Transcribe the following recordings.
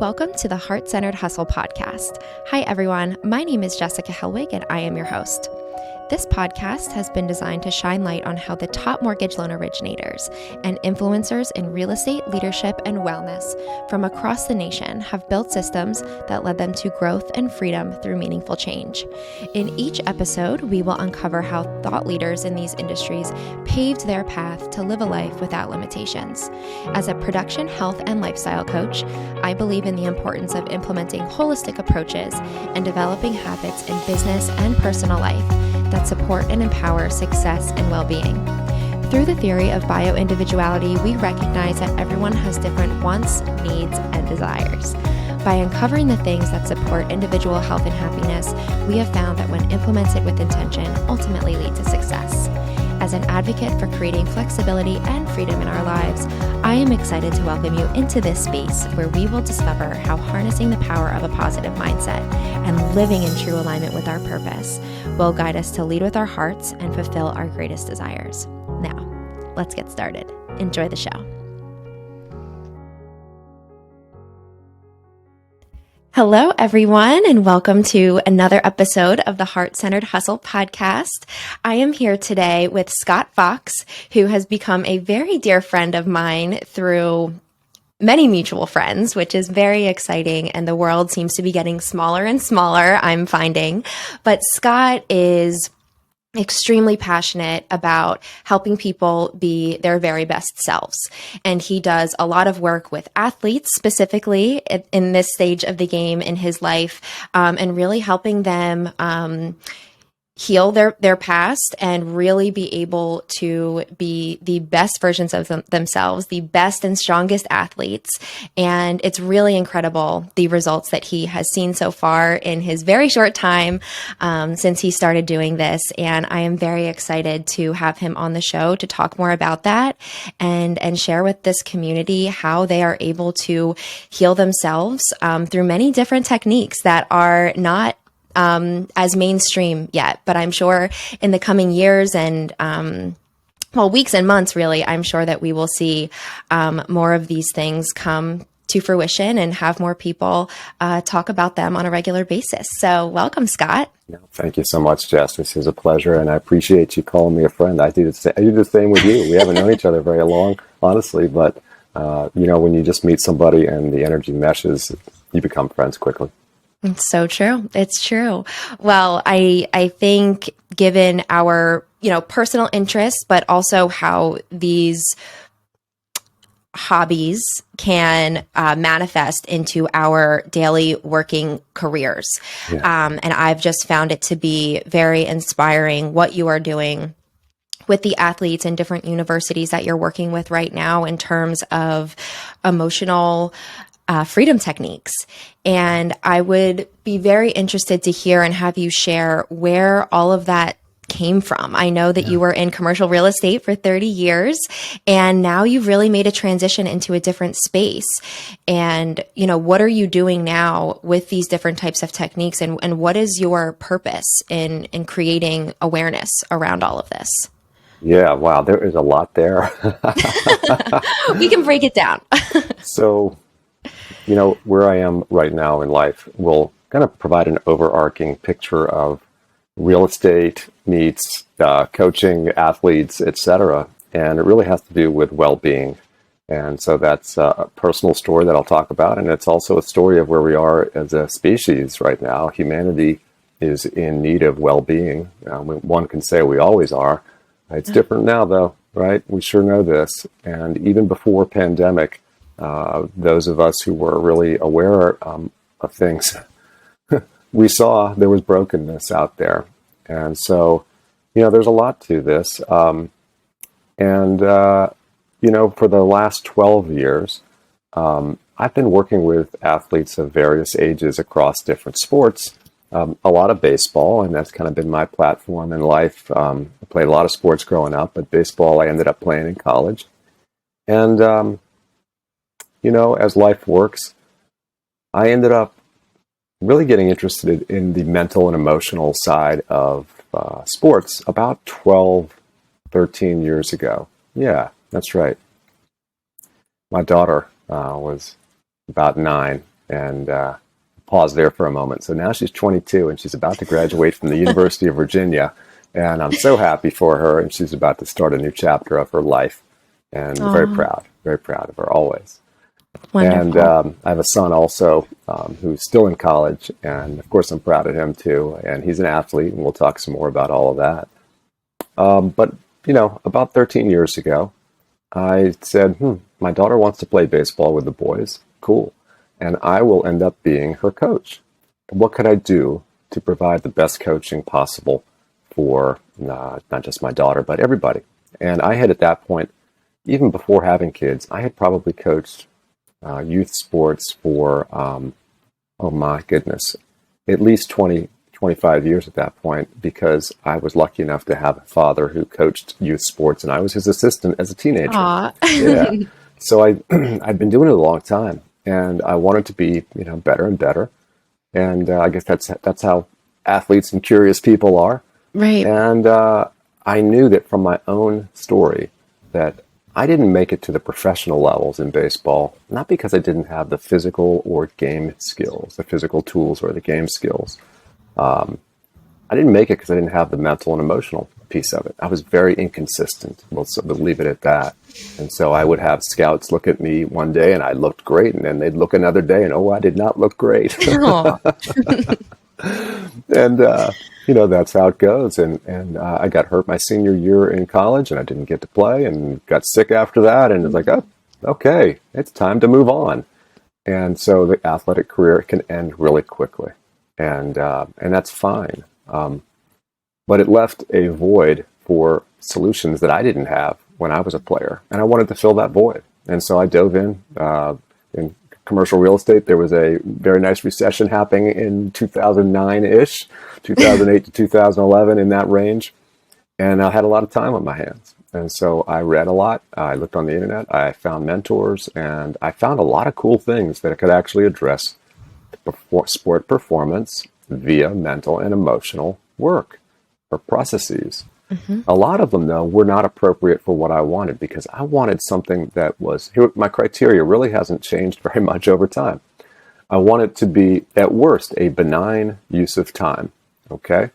Welcome to the Heart-Centered Hustle podcast. Hi, everyone. My name is Jessica Helwig, and I am your host. This podcast has been designed to shine light on how the top mortgage loan originators and influencers in real estate, leadership, and wellness from across the nation have built systems that led them to growth and freedom through meaningful change. In each episode, we will uncover how thought leaders in these industries paved their path to live a life without limitations. As a production, health, and lifestyle coach, I believe in the importance of implementing holistic approaches and developing habits in business and personal life that support and empower success and well-being. Through the theory of bioindividuality, we recognize that everyone has different wants, needs, and desires. By uncovering the things that support individual health and happiness, we have found that when implemented with intention, ultimately lead to success. As an advocate for creating flexibility and freedom in our lives, I am excited to welcome you into this space where we will discover how harnessing the power of a positive mindset and living in true alignment with our purpose will guide us to lead with our hearts and fulfill our greatest desires. Now, let's get started. Enjoy the show. Hello, everyone, and welcome to another episode of the Heart-Centered Hustle podcast. I am here today with Scott Fox, who has become a very dear friend of mine through many mutual friends, which is very exciting, and the world seems to be getting smaller and smaller, I'm finding. But Scott is extremely passionate about helping people be their very best selves. And he does a lot of work with athletes, specifically in this stage of the game in his life, and really helping them heal their past and really be able to be the best versions of themselves, the best and strongest athletes. And it's really incredible, the results that he has seen so far in his very short time since he started doing this. And I am very excited to have him on the show to talk more about that and share with this community how they are able to heal themselves through many different techniques that are not as mainstream yet, but I'm sure in the coming years and weeks and months, really, I'm sure that we will see more of these things come to fruition and have more people talk about them on a regular basis. So welcome, Scott. Thank you so much, Jess. This is a pleasure, and I appreciate you calling me a friend. I do the same with you. We haven't known each other very long, honestly, but when you just meet somebody and the energy meshes, you become friends quickly. It's so true. It's true. Well, I think given our, personal interests, but also how these hobbies can manifest into our daily working careers. Yeah. And I've just found it to be very inspiring what you are doing with the athletes and different universities that you're working with right now in terms of emotional freedom techniques. And I would be very interested to hear and have you share where all of that came from. I know that you were in commercial real estate for 30 years, and now you've really made a transition into a different space. And, what are you doing now with these different types of techniques, and what is your purpose in creating awareness around all of this? Yeah, wow, there is a lot there. We can break it down. So, where I am right now in life will kind of provide an overarching picture of real estate meets coaching, athletes, etc. And it really has to do with well-being. And so that's a personal story that I'll talk about. And it's also a story of where we are as a species right now. Humanity is in need of well-being. One can say we always are. It's different now, though, right? We sure know this. And even before pandemic, those of us who were really aware of things, we saw there was brokenness out there. And so, there's a lot to this. For the last 12 years, I've been working with athletes of various ages across different sports, a lot of baseball, and that's kind of been my platform in life. I played a lot of sports growing up, but baseball I ended up playing in college. And, as life works, I ended up really getting interested in the mental and emotional side of sports about 12, 13 years ago. Yeah, that's right. My daughter was about 9 And pause there for a moment. So now she's 22 and she's about to graduate from the University of Virginia. And I'm so happy for her. And she's about to start a new chapter of her life. And very proud of her always. Wonderful. And I have a son also who's still in college. And of course, I'm proud of him too. And he's an athlete. And we'll talk some more about all of that. But, about 13 years ago, I said, my daughter wants to play baseball with the boys. Cool. And I will end up being her coach. What could I do to provide the best coaching possible for not just my daughter, but everybody? And I had at that point, even before having kids, I had probably coached youth sports for, oh my goodness, at least 20, 25 years at that point, because I was lucky enough to have a father who coached youth sports and I was his assistant as a teenager. Yeah. So I'd been doing it a long time. And I wanted to be, better and better. And I guess that's how athletes and curious people are. Right. And I knew that from my own story that I didn't make it to the professional levels in baseball, not because I didn't have the physical or game skills, the physical tools or the game skills. I didn't make it because I didn't have the mental and emotional piece of it. I was very inconsistent. We'll leave it at that. And so I would have scouts look at me one day and I looked great. And then they'd look another day and, I did not look great. And, that's how it goes. And I got hurt my senior year in college and I didn't get to play and got sick after that. And it's like, oh, okay, it's time to move on. And so the athletic career can end really quickly. And that's fine. But it left a void for solutions that I didn't have when I was a player. And I wanted to fill that void. And so I dove in commercial real estate. There was a very nice recession happening in 2009-ish, 2008 to 2011, in that range. And I had a lot of time on my hands. And so I read a lot. I looked on the internet. I found mentors. And I found a lot of cool things that could actually address sport performance via mental and emotional work or processes. Mm-hmm. A lot of them, though, were not appropriate for what I wanted because I wanted something that was, my criteria really hasn't changed very much over time. I want it to be, at worst, a benign use of time. Okay?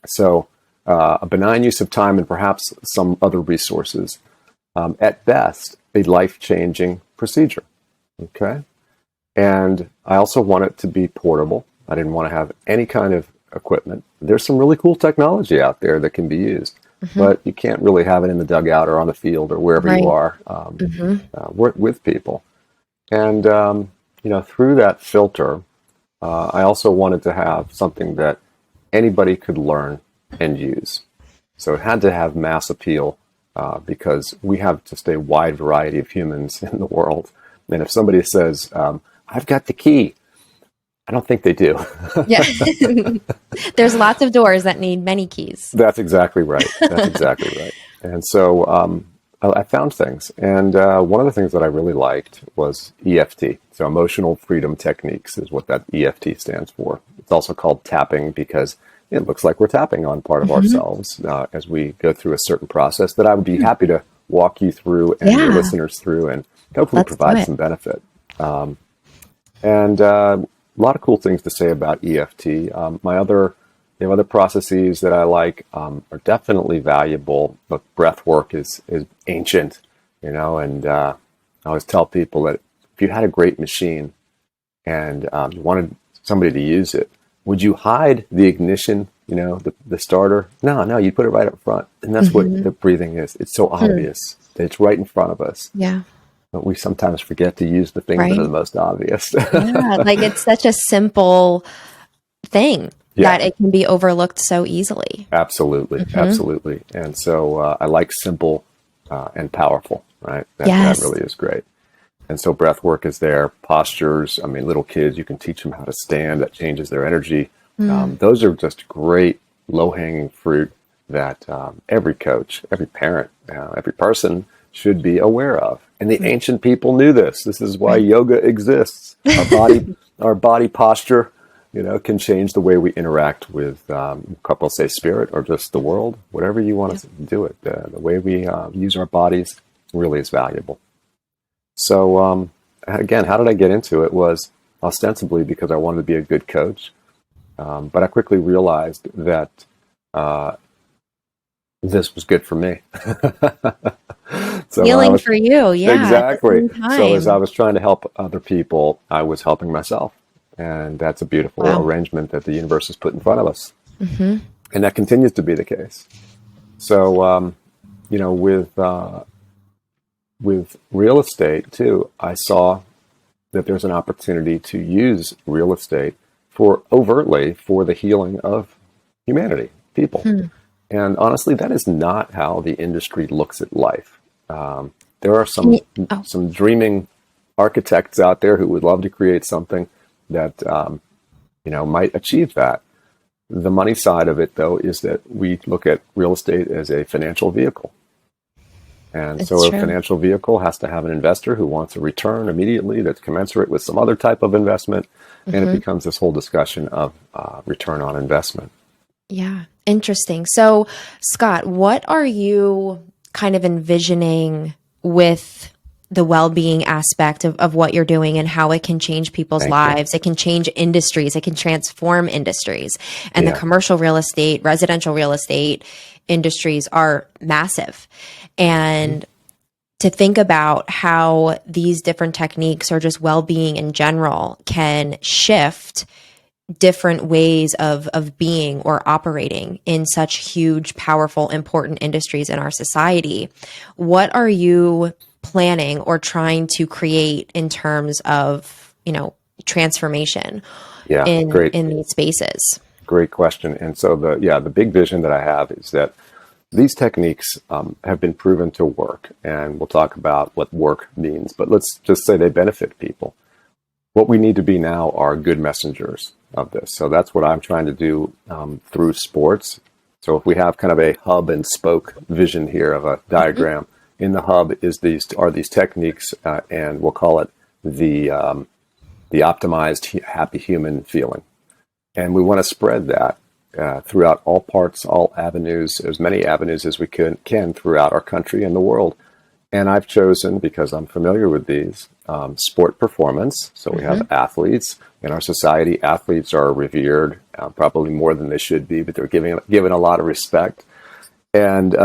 So a benign use of time and perhaps some other resources. At best, a life-changing procedure. Okay? And I also want it to be portable. I didn't want to have any kind of equipment. There's some really cool technology out there that can be used, but you can't really have it in the dugout or on the field or wherever you are with people. And, through that filter, I also wanted to have something that anybody could learn and use. So it had to have mass appeal because we have just a wide variety of humans in the world. And if somebody says, I've got the key, I don't think they do. Yeah. There's lots of doors that need many keys. That's exactly right. And so I found things. And one of the things that I really liked was EFT. So emotional freedom techniques is what that EFT stands for. It's also called tapping because it looks like we're tapping on part of ourselves as we go through a certain process that I would be happy to walk you through and your listeners through and hopefully provide some benefit. A lot of cool things to say about EFT. Other processes that I like are definitely valuable. But breath work is ancient, and I always tell people that if you had a great machine and you wanted somebody to use it, would you hide the ignition, the starter? No, you put it right up front. And that's what the breathing is. It's so obvious that it's right in front of us. Yeah. But we sometimes forget to use the things that are the most obvious. Like it's such a simple thing that it can be overlooked so easily. Absolutely. And so I like simple and powerful, right? That really is great. And so breath work is there, postures. I mean, little kids, you can teach them how to stand. That changes their energy. Those are just great low-hanging fruit that every coach, every parent, every person should be aware of. And the ancient people knew this. This is why yoga exists. Our body posture, can change the way we interact with, a couple say spirit or just the world, whatever you want to do it. The way we use our bodies really is valuable. So, again, how did I get into it? Was ostensibly because I wanted to be a good coach. But I quickly realized that this was good for me. So Healing for you, yeah, at the exactly. same So as I time. was trying to help other people, I was helping myself. And that's a beautiful Wow. arrangement that the universe has put in front of us. Hmm. And that continues to be the case. So, with real estate too, I saw that there's an opportunity to use real estate for overtly for the healing of humanity, people. Hmm. And honestly, that is not how the industry looks at life. There are Can you, some oh, some dreaming architects out there who would love to create something that might achieve that. The money side of it, though, is that we look at real estate as a financial vehicle. And so it's a true. financial vehicle has to have an investor who wants a return immediately that's commensurate with some other type of investment. And it Hmm. becomes this whole discussion of return on investment. Yeah, interesting. So, Scott, what are you kind of envisioning with the well-being aspect of what you're doing and how it can change people's Thank you. lives? It can change industries, it can transform industries. And the Yeah. commercial real estate, residential real estate industries are massive. And to think about how these different techniques or just well-being in general can shift different ways of being or operating in such huge, powerful, important industries in our society. What are you planning or trying to create in terms of, transformation Yeah. Great. in these spaces? Great question. And so the big vision that I have is that these techniques have been proven to work. And we'll talk about what work means, but let's just say they benefit people. What we need to be now are good messengers of this. So that's what I'm trying to do through sports. So if we have kind of a hub and spoke vision here of a diagram, in the hub are these techniques, and we'll call it the optimized happy human feeling. And we want to spread that throughout all parts, all avenues, as many avenues as we can throughout our country and the world. And I've chosen, because I'm familiar with these, sport performance. So we have athletes in our society. Athletes are revered, probably more than they should be, but they're given a lot of respect. And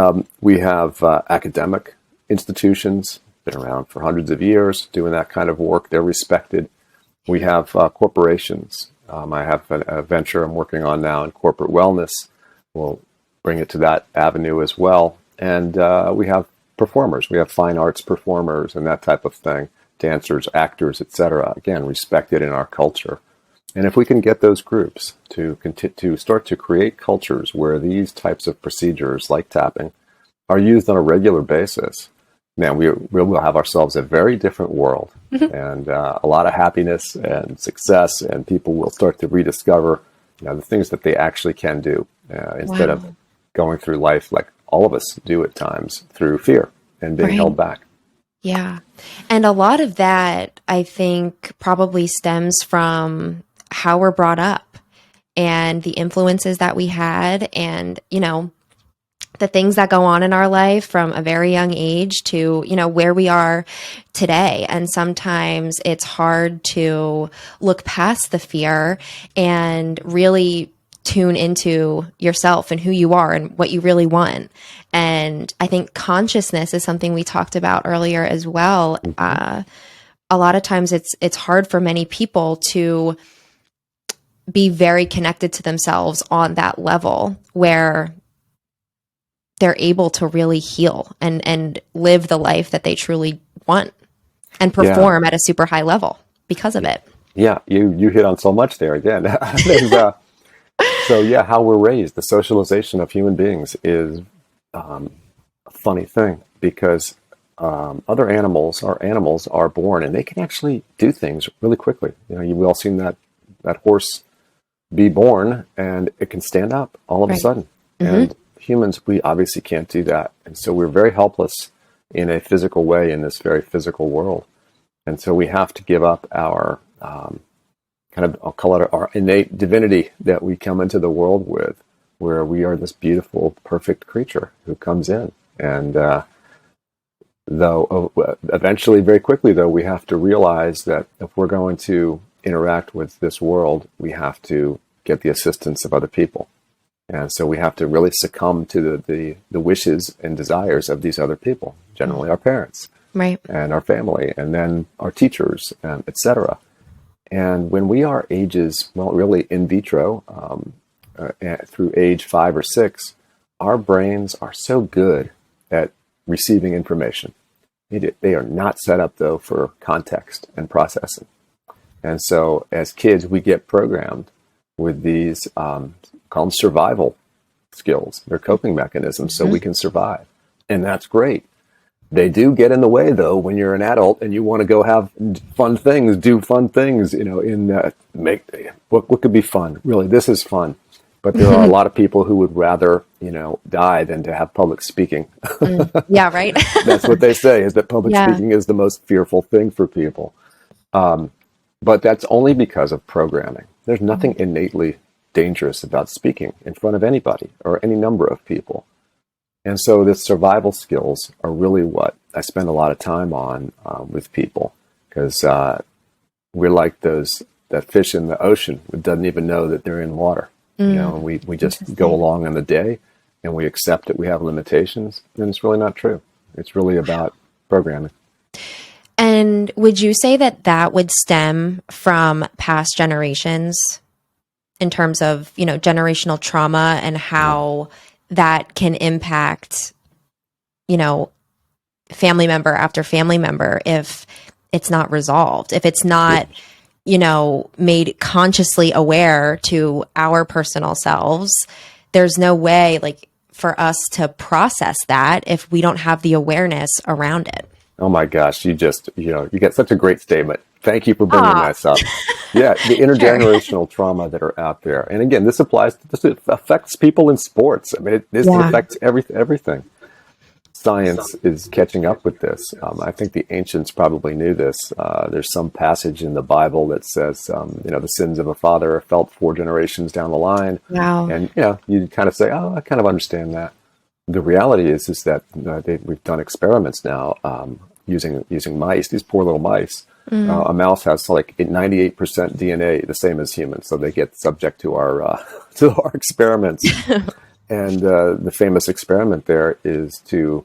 we have academic institutions, been around for hundreds of years, doing that kind of work. They're respected. We have corporations. I have a venture I'm working on now in corporate wellness. We'll bring it to that avenue as well. And we have performers. We have fine arts performers and that type of thing, dancers, actors, etc. Again, respected in our culture. And if we can get those groups to start to create cultures where these types of procedures, like tapping, are used on a regular basis, man, we will have ourselves a very different world, and a lot of happiness and success, and people will start to rediscover, the things that they actually can do instead of Wow. going through life like all of us do at times through fear and being Right. held back. Yeah. And a lot of that, I think, probably stems from how we're brought up and the influences that we had and, the things that go on in our life from a very young age to, where we are today. And sometimes it's hard to look past the fear and really tune into yourself and who you are and what you really want. And I think consciousness is something we talked about earlier as well. Mhm. A lot of times it's hard for many people to be very connected to themselves on that level where they're able to really heal and live the life that they truly want and Yeah, perform at a super high level because of it. yeah, you hit on so much there again. There's, so yeah, how we're raised, the socialization of human beings is a funny thing because other animals, our animals, are born and they can actually do things really quickly. You've all seen that horse be born and it can stand up all of a Right. sudden. Hmm. And humans, we obviously can't do that. And so we're very helpless in a physical way in this very physical world. And so we have to give up our I'll call it our innate divinity that we come into the world with, where we are this beautiful, perfect creature who comes in. And eventually, very quickly, though, we have to realize that if we're going to interact with this world, we have to get the assistance of other people. And so we have to really succumb to the wishes and desires of these other people, generally our parents, Right. and our family, and then our teachers, etc. And when we are ages, well, really in vitro, through age 5 or 6, our brains are so good at receiving information. They are not set up, though, for context and processing. And so as kids, we get programmed with these called survival skills. They're coping mechanisms so we can survive. And that's great. They do get in the way, though, when you're an adult and you want to go have fun things, do fun things, what could be fun? Really, this is fun. But there are a lot of people who would rather, die than to have public speaking. Yeah, right. That's what they say, is that public speaking is the most fearful thing for people. But that's only because of programming. There's nothing innately dangerous about speaking in front of anybody or any number of people. And so the survival skills are really what I spend a lot of time on with people, because we're like that fish in the ocean who doesn't even know that they're in water. And we just go along in the day and we accept that we have limitations, and it's really not true. It's really about programming. And would you say that would stem from past generations in terms of, generational trauma and how that can impact, family member after family member if it's not resolved, if it's not, made consciously aware to our personal selves? There's no way for us to process that if we don't have the awareness around it. Oh my gosh, you get such a great statement. Thank you for bringing that up. Yeah, the intergenerational trauma that are out there. And again, this affects people in sports. I mean, this affects everything. Science is catching up with this. I think the ancients probably knew this. There's some passage in the Bible that says, the sins of a father are felt 4 generations down the line. Wow. And, you kind of say, oh, I kind of understand that. The reality is that we've done experiments now using mice, these poor little mice. A mouse has like 98% DNA, the same as humans, so they get subject to our experiments. And the famous experiment there is to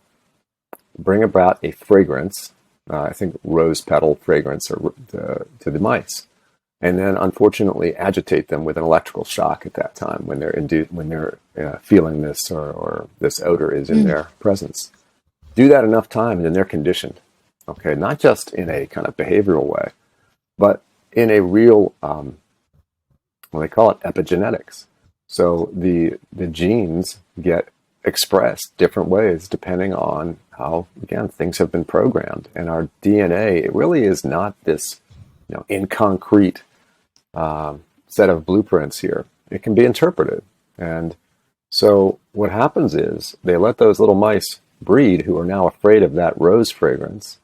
bring about a fragrance, I think rose petal fragrance, to the mice, and then unfortunately agitate them with an electrical shock at that time when they're feeling this or this odor is in their presence. Do that enough time, and then they're conditioned. Okay, not just in a kind of behavioral way, but in a real, they call it epigenetics. So the genes get expressed different ways depending on how, again, things have been programmed. And our DNA, it really is not this, in concrete set of blueprints here. It can be interpreted. And so what happens is they let those little mice breed who are now afraid of that rose fragrance.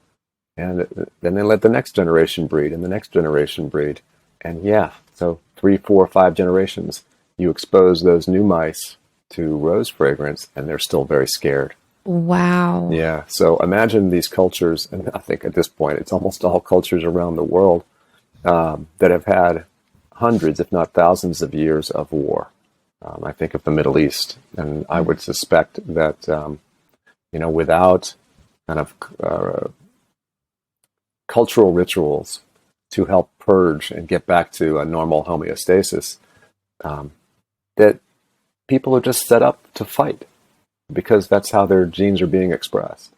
And then they let the next generation breed and the next generation breed. And so 3, 4, 5 generations, you expose those new mice to rose fragrance and they're still very scared. Wow. Yeah. So imagine these cultures, and I think at this point, it's almost all cultures around the world that have had hundreds, if not thousands of years of war. I think of the Middle East, and I would suspect that, without kind of cultural rituals to help purge and get back to a normal homeostasis, that people are just set up to fight because that's how their genes are being expressed.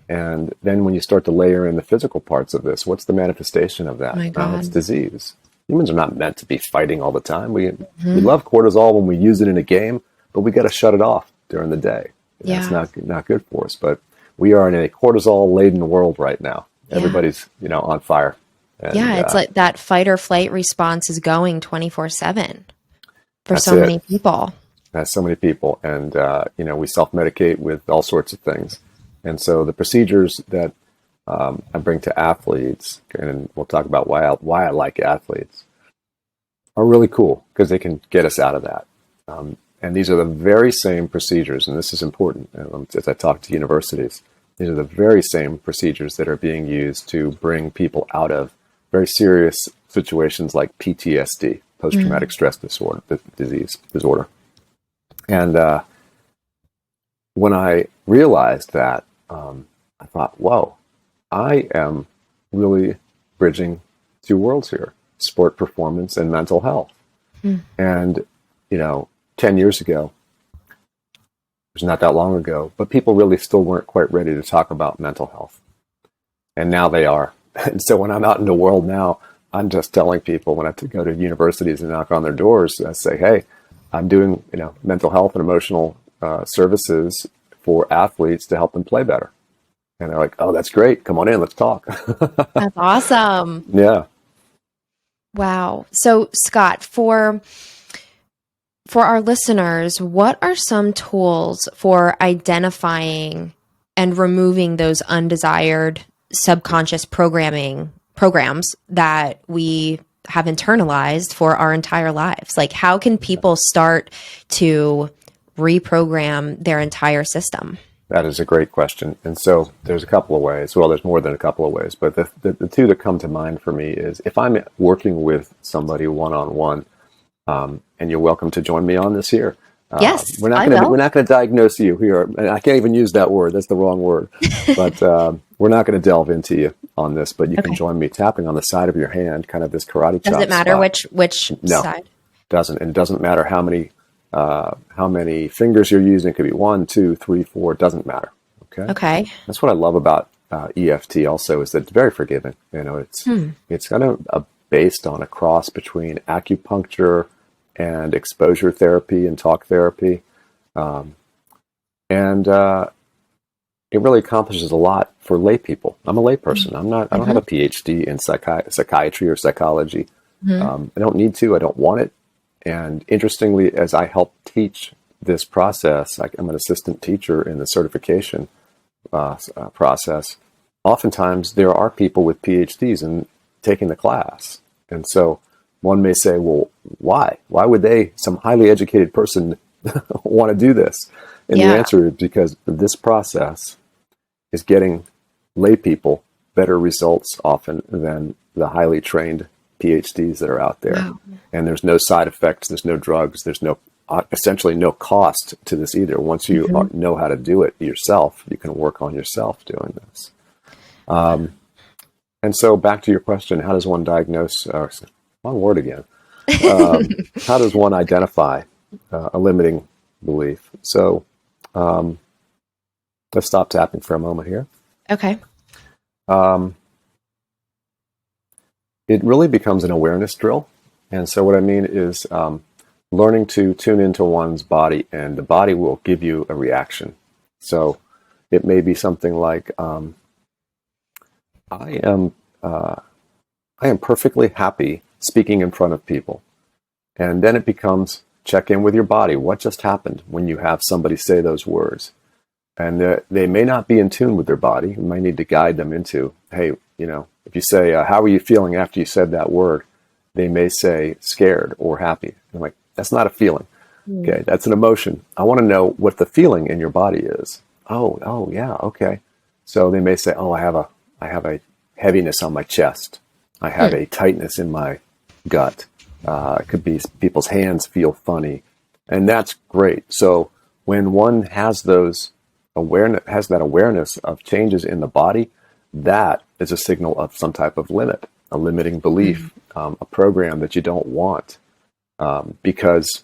And then when you start to layer in the physical parts of this, what's the manifestation of that? My God. It's disease. Humans are not meant to be fighting all the time. We love cortisol when we use it in a game, but we got to shut it off during the day. That's not good for us. But we are in a cortisol-laden world right now. Everybody's, on fire. And, it's like that fight or flight response is going 24/7 for That's so it. many people. That's so many people. And, we self-medicate with all sorts of things. And so the procedures that I bring to athletes, and we'll talk about why I like athletes, are really cool because they can get us out of that. And these are the very same procedures, and this is important as I talk to universities. These are the very same procedures that are being used to bring people out of very serious situations like PTSD, post-traumatic stress disorder. And when I realized that, I thought, whoa, I am really bridging two worlds here, sport performance and mental health. And, 10 years ago, it was not that long ago, but people really still weren't quite ready to talk about mental health. And now they are. And so when I'm out in the world now, I'm just telling people when I go to universities and knock on their doors, I say, hey, I'm doing, mental health and emotional services for athletes to help them play better. And they're like, oh, that's great. Come on in. Let's talk. That's awesome. Yeah. Wow. So Scott, for our listeners, what are some tools for identifying and removing those undesired subconscious programs that we have internalized for our entire lives? Like, how can people start to reprogram their entire system? That is a great question. And so there's a couple of ways. Well, there's more than a couple of ways, but the two that come to mind for me is if I'm working with somebody one-on-one, and you're welcome to join me on this here. Yes, we're not going to diagnose you here. And I can't even use that word. That's the wrong word. But we're not going to delve into you on this. But you can join me tapping on the side of your hand, kind of this karate chop. Does it matter spot. which No, side? Doesn't. And it doesn't matter how many fingers you're using. It could be 1, 2, 3, 4. It doesn't matter. Okay. That's what I love about EFT. Also, is that it's very forgiving. It's kind of based on a cross between acupuncture and exposure therapy and talk therapy. And it really accomplishes a lot for lay people. I'm a lay person. I don't have a PhD in psychiatry or psychology. I don't need to, I don't want it. And interestingly, as I help teach this process, I'm an assistant teacher in the certification process. Oftentimes there are people with PhDs in taking the class. And so one may say, well, why? Why would some highly educated person want to do this? And the answer is because this process is getting lay people better results often than the highly trained PhDs that are out there. Wow. And there's no side effects, there's no drugs, there's essentially no cost to this either. Once you know how to do it yourself, you can work on yourself doing this. And so back to your question, how does one diagnose, wrong word again. How does one identify a limiting belief? So let's stop tapping for a moment here. Okay. It really becomes an awareness drill. And so what I mean is learning to tune into one's body, and the body will give you a reaction. So it may be something like, I am perfectly happy speaking in front of people. And then it becomes check in with your body. What just happened when you have somebody say those words? And they may not be in tune with their body. You might need to guide them into, hey, if you say, how are you feeling after you said that word? They may say scared or happy. I'm like, that's not a feeling. Okay, that's an emotion. I want to know what the feeling in your body is. Oh, yeah, okay. So they may say, I have a heaviness on my chest. I have a tightness in my gut. It could be people's hands feel funny, and that's great. So when one has that awareness of changes in the body, that is a signal of some type of limit, a limiting belief, a program that you don't want, because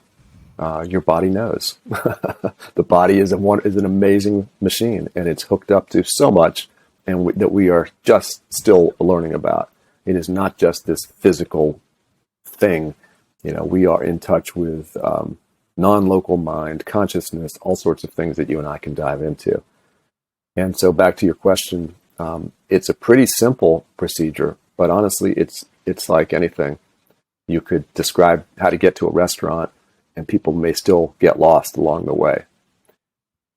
your body knows. The body is an amazing machine, and it's hooked up to so much, and that we are just still learning about. It is not just this physical thing. We are in touch with non-local mind, consciousness, all sorts of things that you and I can dive into. And so back to your question, it's a pretty simple procedure, but honestly, it's like anything. You could describe how to get to a restaurant, and people may still get lost along the way.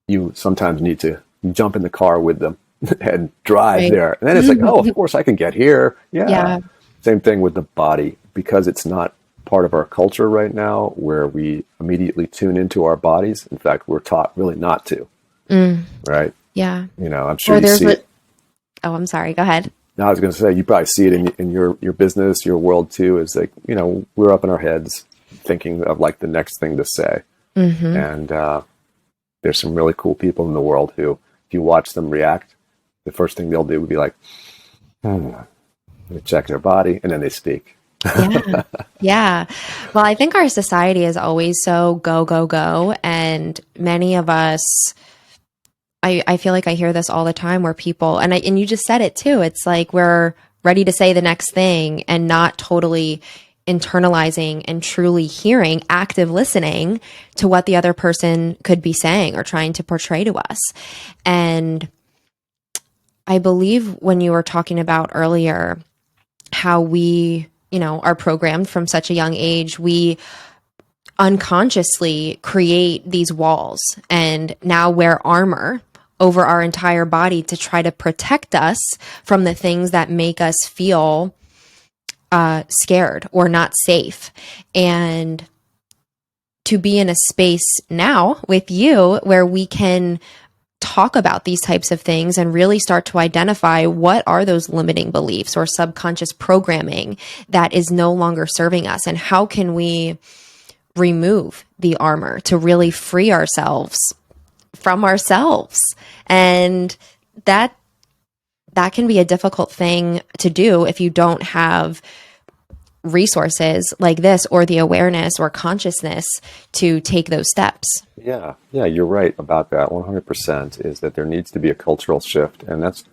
You sometimes need to jump in the car with them and drive there. And then it's like, of course I can get here. Yeah. Same thing with the body, because it's not part of our culture right now where we immediately tune into our bodies. In fact, we're taught really not to. Right? Yeah. I'm sure you see it. Oh, I'm sorry. Go ahead. Now, I was going to say, you probably see it in your business, your world too, is like, we're up in our heads thinking of like the next thing to say. Mm-hmm. And there's some really cool people in the world who, if you watch them react, the first thing they'll do would be like, they check their body, and then they speak. Yeah. Yeah. Well, I think our society is always so go, go, go. And many of us, I feel like I hear this all the time where people, and you just said it too. It's like we're ready to say the next thing and not totally internalizing and truly hearing, active listening to what the other person could be saying or trying to portray to us. And I believe when you were talking about earlier how we, are programmed from such a young age, we unconsciously create these walls and now wear armor over our entire body to try to protect us from the things that make us feel scared or not safe. And to be in a space now with you where we can talk about these types of things and really start to identify what are those limiting beliefs or subconscious programming that is no longer serving us, and how can we remove the armor to really free ourselves from ourselves. And that can be a difficult thing to do if you don't have resources like this or the awareness or consciousness to take those steps. Yeah, you're right about that. 100% is that there needs to be a cultural shift, and that's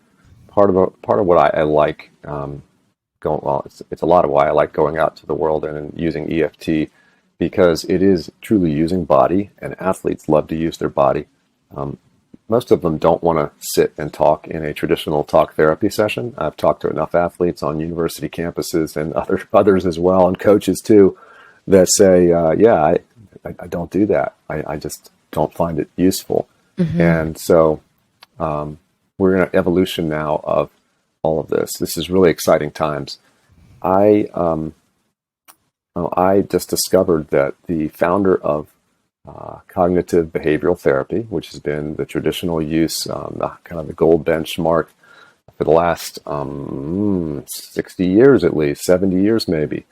part of what I like. It's a lot of why I like going out to the world and using EFT, because it is truly using body, and athletes love to use their body. Most of them don't want to sit and talk in a traditional talk therapy session. I've talked to enough athletes on university campuses and others as well, and coaches too, that say, I don't do that. I just don't find it useful. Mm-hmm. And so we're in an evolution now of all of this. This is really exciting times. I just discovered that the founder of cognitive behavioral therapy, which has been the traditional use, kind of the gold benchmark for the last 60 years at least, 70 years maybe,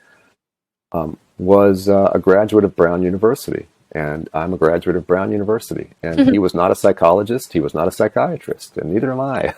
was a graduate of Brown University. And I'm a graduate of Brown University. And he was not a psychologist, he was not a psychiatrist, and neither am I.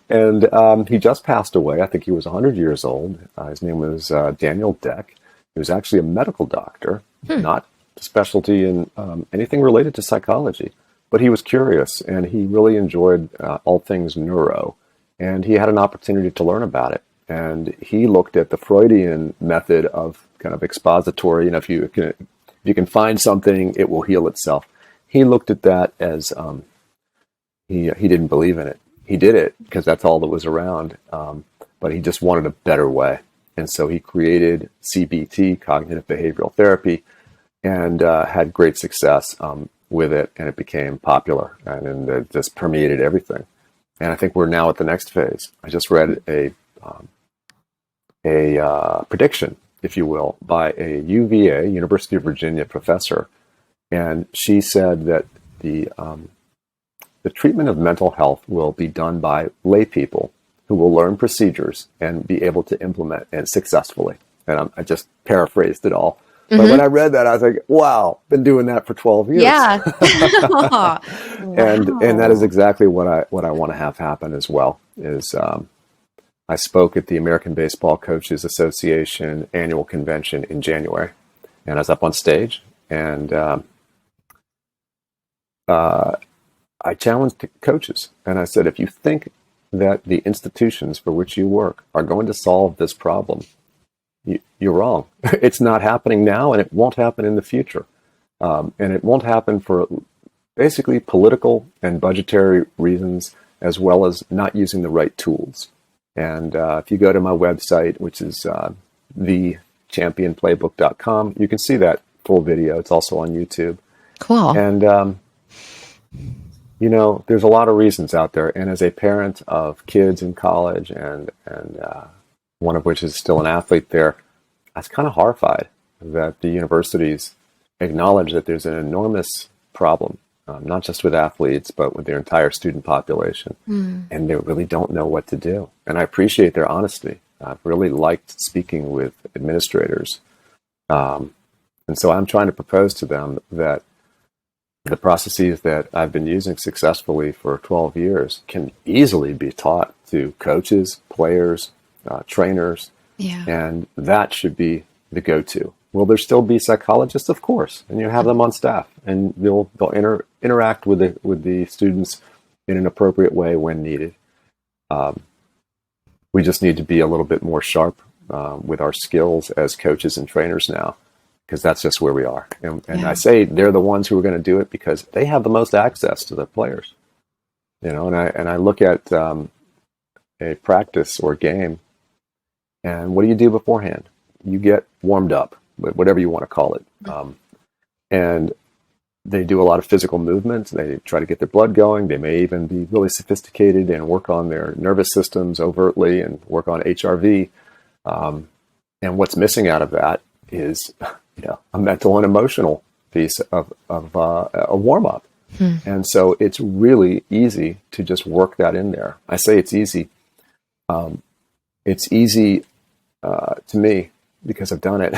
And he just passed away. I think he was 100 years old. His name was Daniel Deck. He was actually a medical doctor, not specialty in anything related to psychology, but he was curious and he really enjoyed all things neuro, and he had an opportunity to learn about it. And he looked at the Freudian method of kind of expository, if you can find something, it will heal itself. He looked at that as he didn't believe in it. He did it because that's all that was around, but he just wanted a better way. And so he created CBT, cognitive behavioral therapy, and had great success with it, and it became popular, and it just permeated everything. And I think we're now at the next phase. I just read a prediction, if you will, by a UVA, University of Virginia professor, and she said that the treatment of mental health will be done by lay people who will learn procedures and be able to implement it successfully. And I just paraphrased it all. But when I read that, I was like, wow, been doing that for 12 years. Yeah. Wow. And that is exactly what I want to have happen as well. Is I spoke at the American Baseball Coaches Association annual convention in January, and I was up on stage, and I challenged coaches, and I said, if you think that the institutions for which you work are going to solve this problem, you're wrong. It's not happening now, and it won't happen in the future. And it won't happen for basically political and budgetary reasons, as well as not using the right tools. And if you go to my website, which is thechampionplaybook.com, you can see that full video. It's also on YouTube. Cool. And, there's a lot of reasons out there. And as a parent of kids in college and one of which is still an athlete there, I was kind of horrified that the universities acknowledge that there's an enormous problem not just with athletes, but with their entire student population. And they really don't know what to do. And I appreciate their honesty. I've really liked speaking with administrators. And so I'm trying to propose to them that the processes that I've been using successfully for 12 years can easily be taught to coaches, players, trainers, and that should be the go-to. Will there still be psychologists? Of course, and you have them on staff, and they'll interact with the students in an appropriate way when needed. We just need to be a little bit more sharp with our skills as coaches and trainers now, because that's just where we are. And I say they're the ones who are going to do it because they have the most access to the players. And I look at a practice or game, and what do you do beforehand? You get warmed up, whatever you want to call it. And they do a lot of physical movements. They try to get their blood going. They may even be really sophisticated and work on their nervous systems overtly and work on HRV. And what's missing out of that is, a mental and emotional piece of a warm-up. And so it's really easy to just work that in there. I say it's easy. It's easy to me because I've done it.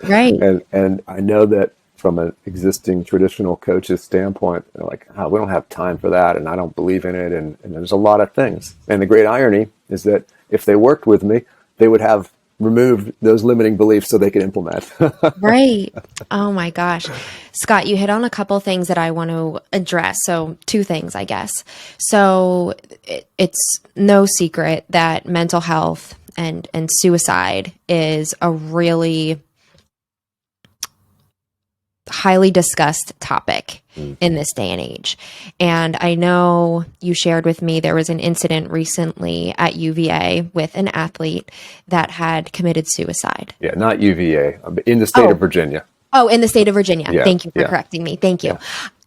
Right. And I know that from an existing traditional coach's standpoint, they're like, we don't have time for that, and I don't believe in it, and there's a lot of things. And the great irony is that if they worked with me, they would have removed those limiting beliefs so they could implement. Right. Oh my gosh. Scott, you hit on a couple things that I want to address. So 2 things, I guess. So it's no secret that mental health and suicide is a really highly discussed topic in this day and age. And I know you shared with me there was an incident recently at UVA with an athlete that had committed suicide. Yeah, not UVA, in the state of Virginia. Oh, in the state of Virginia. Yeah, Thank you for correcting me. Thank you.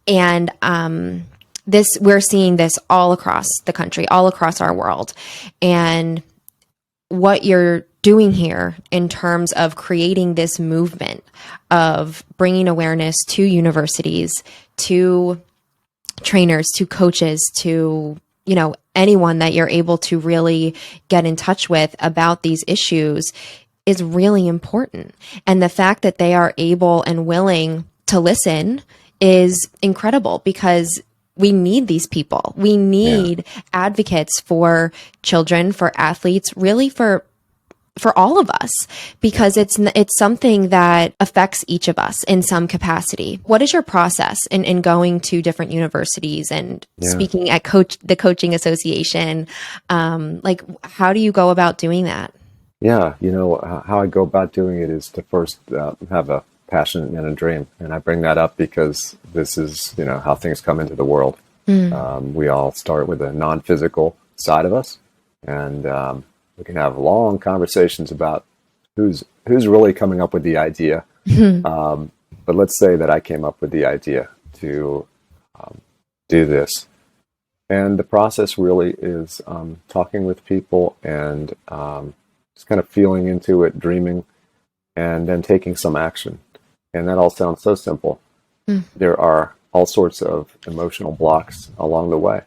Yeah. And we're seeing this all across the country, all across our world. And what you're doing here in terms of creating this movement of bringing awareness to universities, to trainers, to coaches, to, anyone that you're able to really get in touch with about these issues is really important. And the fact that they are able and willing to listen is incredible, because we need these people. We need advocates for children, for athletes, really for all of us, because it's something that affects each of us in some capacity. What is your process in going to different universities and speaking at the coaching association? How do you go about doing that? Yeah, how I go about doing it is to first have a passion and a dream. And I bring that up because this is, how things come into the world. We all start with a non-physical side of us, and we can have long conversations about who's really coming up with the idea. But let's say that I came up with the idea to do this. And the process really is talking with people and just kind of feeling into it, dreaming, and then taking some action. And that all sounds so simple. There are all sorts of emotional blocks along the way.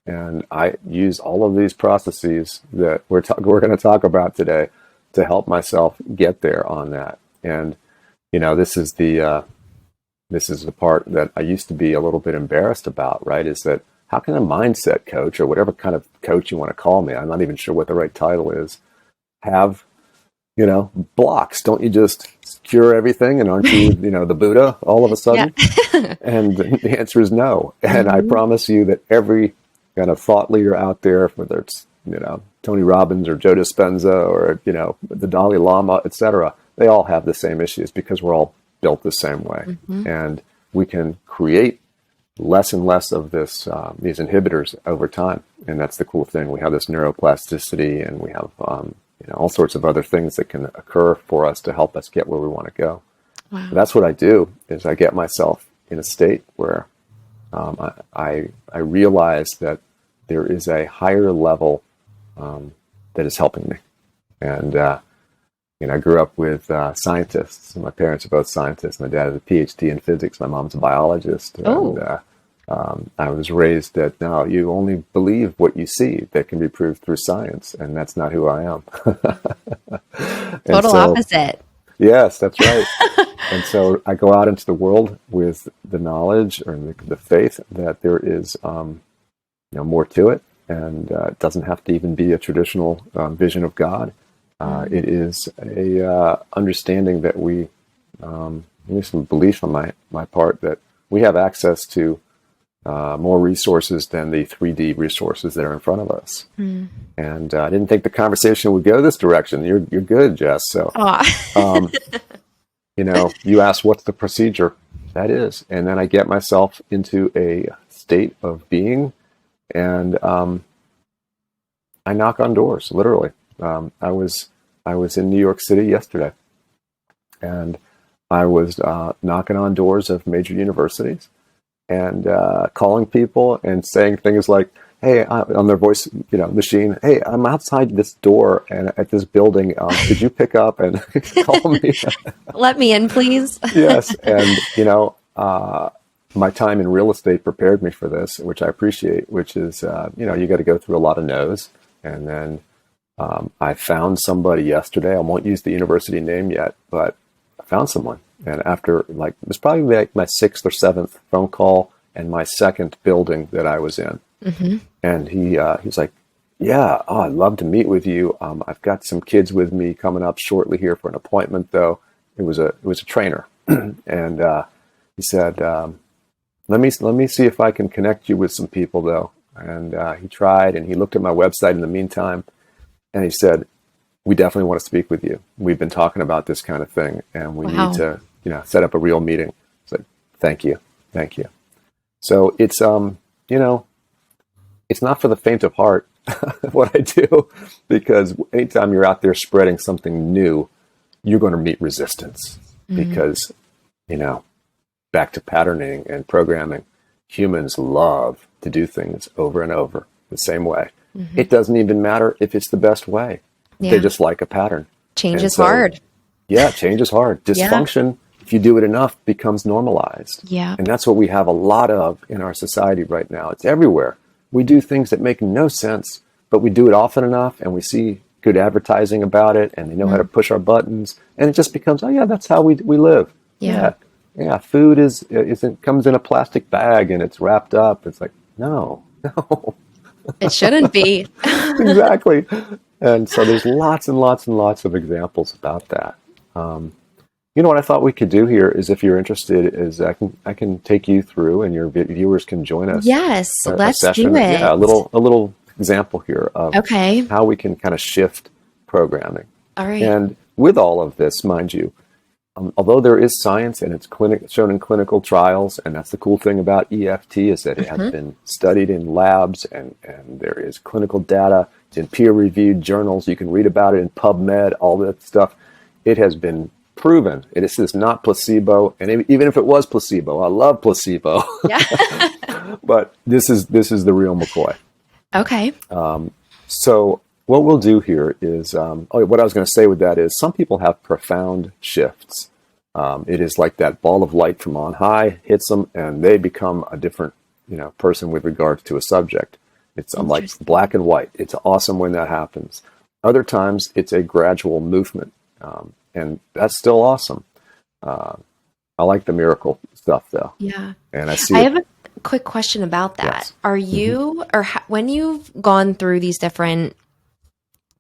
And I use all of these processes that we're going to talk about today to help myself get there on that. And, this is the part that I used to be a little bit embarrassed about, right? Is that how can a mindset coach, or whatever kind of coach you want to call me, I'm not even sure what the right title is, have, blocks? Don't you just cure everything? And aren't you, the Buddha all of a sudden? And the answer is no. And I promise you that every kind of thought leader out there, whether it's, Tony Robbins or Joe Dispenza or, the Dalai Lama, etc., they all have the same issues because we're all built the same way. And we can create less and less of this, these inhibitors over time. And that's the cool thing. We have this neuroplasticity, and we have, all sorts of other things that can occur for us to help us get where we want to go. Wow. That's what I do, is I get myself in a state where I realize that there is a higher level that is helping me. And, I grew up with scientists. My parents are both scientists. My dad has a PhD in physics. My mom's a biologist. And, I was raised that no, you only believe what you see that can be proved through science, and that's not who I am. And Total so, opposite. yes, that's right. And so I go out into the world with the knowledge or the faith that there is, more to it, and it doesn't have to even be a traditional vision of God. It is a understanding that at least a belief on my part, that we have access to more resources than the 3D resources that are in front of us. And I didn't think the conversation would go this direction. You're good, Jess. So, you asked what's the procedure. That is, and then I get myself into a state of being, and I knock on doors. Literally, I was in New York City yesterday, and I was knocking on doors of major universities and calling people and saying things like, "Hey," on their voice, machine. "Hey, I'm outside this door and at this building. Could you pick up and call me?" Let me in, please. Yes, and my time in real estate prepared me for this, which I appreciate. Which is, you got to go through a lot of no's, and then I found somebody yesterday. I won't use the university name yet, but I found someone. And after it was probably like my 6th or 7th phone call and my 2nd building that I was in. Mm-hmm. And he's like, "Yeah, I'd love to meet with you. I've got some kids with me coming up shortly here for an appointment, though." It was a trainer, and he said, "Let me see if I can connect you with some people, though." And he tried, and he looked at my website in the meantime, and he said, "We definitely want to speak with you. We've been talking about this kind of thing, and we need to, set up a real meeting." It's like, thank you. So it's, it's not for the faint of heart what I do, because anytime you're out there spreading something new, you're going to meet resistance because, back to patterning and programming, humans love to do things over and over the same way. Mm-hmm. It doesn't even matter if it's the best way. Yeah. They just like a pattern. Change is hard. Yeah, change is hard. Dysfunction, if you do it enough, becomes normalized. Yeah. And that's what we have a lot of in our society right now. It's everywhere. We do things that make no sense, but we do it often enough, and we see good advertising about it, and they know how to push our buttons, and it just becomes, oh yeah, that's how we live. Yeah. Food comes in a plastic bag and it's wrapped up. It's like, no. It shouldn't be. Exactly. And so there's lots and lots and lots of examples about that. What I thought we could do here is, if you're interested, is I can take you through, and your viewers can join us. Yes, let's do it. Yeah, a little example here of how we can kind of shift programming. All right. And with all of this, mind you, although there is science and it's shown in clinical trials, and that's the cool thing about EFT, is that it has been studied in labs, and there is clinical data. It's in peer-reviewed journals. You can read about it in PubMed, all that stuff. It has been proven. It is not placebo, and even if it was placebo, I love placebo. Yeah. But this is the real McCoy. Okay. So what we'll do here is, what I was going to say with that is, some people have profound shifts. It is like that ball of light from on high hits them, and they become a different, person with regard to a subject. It's like black and white. It's awesome when that happens. Other times, it's a gradual movement, and that's still awesome. I like the miracle stuff, though. Yeah. And I have a quick question about that. Yes. Are you, or when you've gone through these different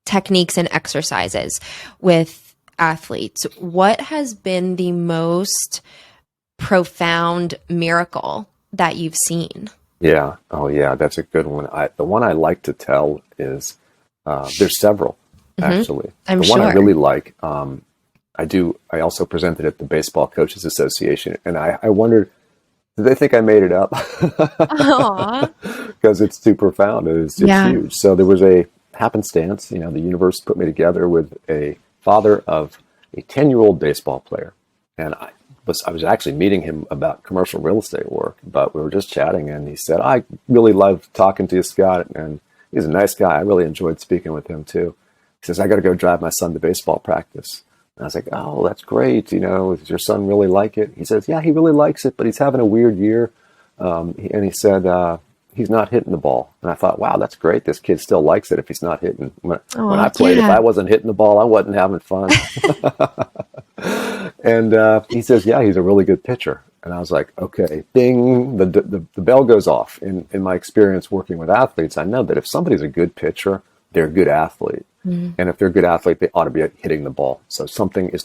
techniques and exercises with athletes, what has been the most profound miracle that you've seen? Yeah. Oh, yeah. That's a good one. The one I like to tell is, there's several, actually. I'm the sure. one I really like, I also presented at the Baseball Coaches Association, and I wondered, did they think I made it up? Because it's too profound. It's huge. So there was a happenstance. The universe put me together with a father of a 10-year-old baseball player. And I was actually meeting him about commercial real estate work, but we were just chatting, and he said, "I really love talking to you, Scott, and he's a nice guy. I really enjoyed speaking with him too." He says, "I got to go drive my son to baseball practice." And I was like, "Oh, that's great. Does your son really like it?" He says, "Yeah, he really likes it, but he's having a weird year. And he said, he's not hitting the ball. And I thought, wow, that's great. This kid still likes it if he's not hitting. When I played, if I wasn't hitting the ball, I wasn't having fun. And he says, yeah, he's a really good pitcher. And I was like, okay, bing, the bell goes off. In my experience working with athletes, I know that if somebody's a good pitcher, they're a good athlete. Mm. And if they're a good athlete, they ought to be hitting the ball. So something's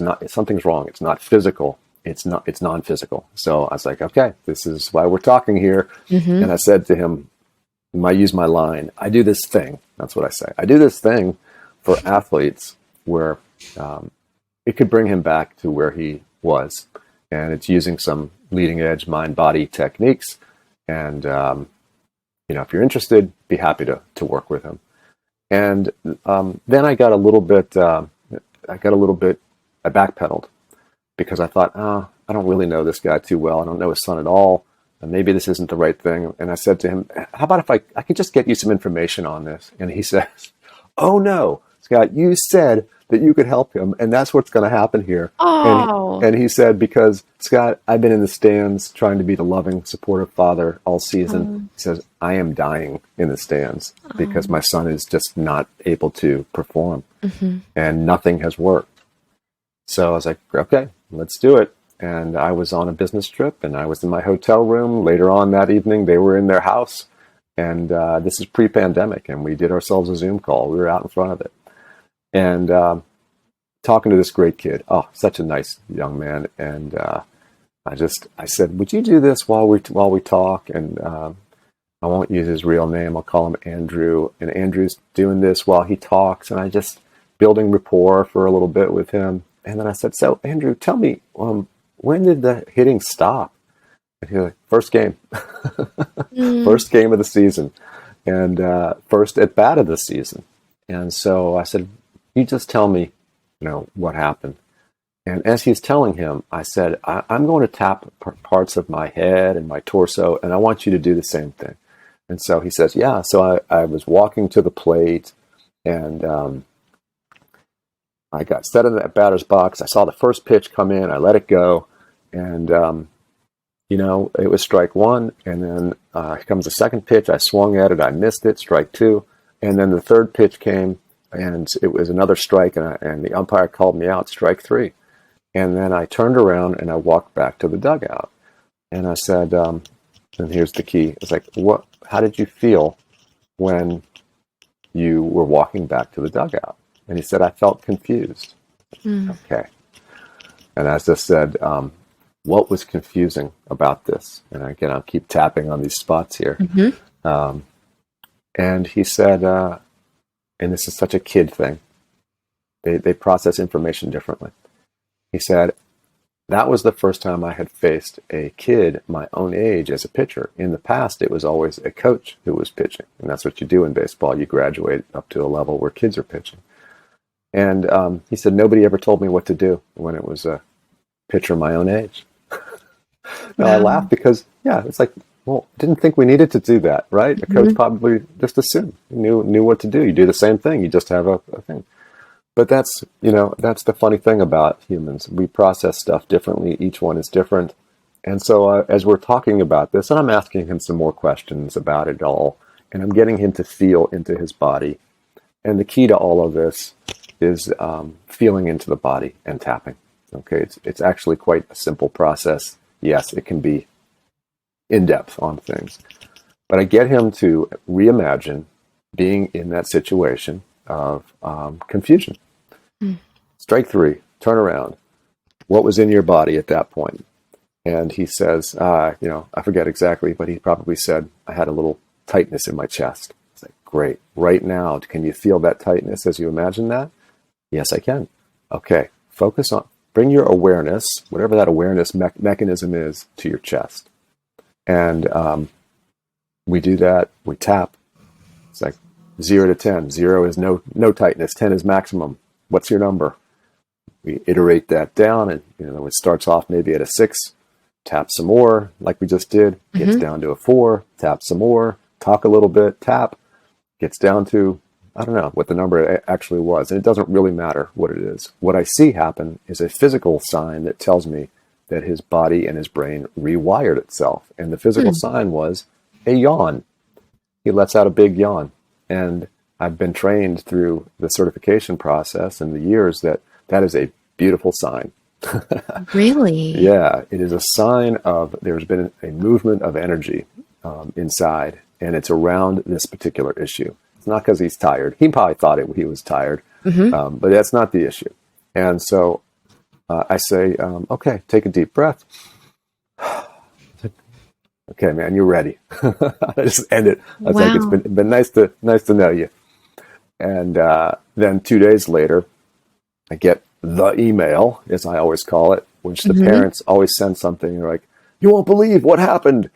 wrong. It's not physical. It's non-physical. So I was like, okay, this is why we're talking here. Mm-hmm. And I said to him, I use my line, I do this thing. That's what I say. I do this thing for athletes where it could bring him back to where he was. And it's using some leading edge mind-body techniques. And, if you're interested, be happy to work with him. And then I got a little bit, I backpedaled because I thought, I don't really know this guy too well. I don't know his son at all. And maybe this isn't the right thing. And I said to him, how about if I could just get you some information on this? And he says, oh no, Scott, you said that you could help him. And that's what's going to happen here. Oh. And he said, because Scott, I've been in the stands trying to be the loving, supportive father all season. He says, I am dying in the stands because my son is just not able to perform and nothing has worked. So I was like, okay, let's do it. And I was on a business trip and I was in my hotel room. Later on that evening, they were in their house. And this is pre-pandemic. And we did ourselves a Zoom call. We were out in front of it. And talking to this great kid. Oh, such a nice young man. And I said, would you do this while we talk? And I won't use his real name. I'll call him Andrew. And Andrew's doing this while he talks. And I just building rapport for a little bit with him. And then I said, so Andrew, tell me, when did the hitting stop? And he was like, first game. First game of the season. And first at bat of the season. And so I said, you just tell me, what happened. And as he's telling him, I said, I'm going to tap parts of my head and my torso, and I want you to do the same thing. And so he says, yeah. So I was walking to the plate, and I got set in that batter's box. I saw the first pitch come in. I let it go, and it was strike one. And then here comes the second pitch. I swung at it. I missed it. Strike two. And then the third pitch came, and it was another strike. And the umpire called me out, strike three. And then I turned around and I walked back to the dugout. And I said, and here's the key. It's like, how did you feel when you were walking back to the dugout? And he said, I felt confused. Okay. And I just said, what was confusing about this? And again, I'll keep tapping on these spots here. And he said, and this is such a kid thing. They process information differently. He said, that was the first time I had faced a kid my own age as a pitcher. In the past, it was always a coach who was pitching. And that's what you do in baseball. You graduate up to a level where kids are pitching. And he said, nobody ever told me what to do when it was a pitcher my own age. Now, I laughed because, it's like, well, didn't think we needed to do that, right? A coach probably just assumed, knew what to do. You do the same thing. You just have a thing. But that's the funny thing about humans. We process stuff differently. Each one is different. And so as we're talking about this, and I'm asking him some more questions about it all, and I'm getting him to feel into his body. And the key to all of this is feeling into the body and tapping. Okay, it's actually quite a simple process. Yes, it can be in-depth on things. But I get him to reimagine being in that situation of confusion. Strike three, turn around. What was in your body at that point? And he says, I forget exactly, but he probably said, I had a little tightness in my chest. It's like, great. Right now, can you feel that tightness as you imagine that? Yes, I can. Okay, bring your awareness, whatever that awareness mechanism is, to your chest. And we do that, we tap. It's like 0 to 10. 0 is no tightness, 10 is maximum. What's your number? We iterate that down, and it starts off maybe at a 6, tap some more, like we just did, gets down to a 4, tap some more, talk a little bit, tap, gets down to, I don't know what the number actually was, and it doesn't really matter what it is. What I see happen is a physical sign that tells me that his body and his brain rewired itself. And the physical sign was a yawn. He lets out a big yawn. And I've been trained through the certification process and the years that is a beautiful sign. Really? Yeah, it is a sign of there's been a movement of energy inside, and it's around this particular issue. It's not because he's tired. He probably thought he was tired, but that's not the issue. And so I say, okay, take a deep breath. Okay, man, you're ready. I just end it. I was like, it's been nice to know you. And then 2 days later, I get the email, as I always call it, which the parents always send something. They're like, you won't believe what happened.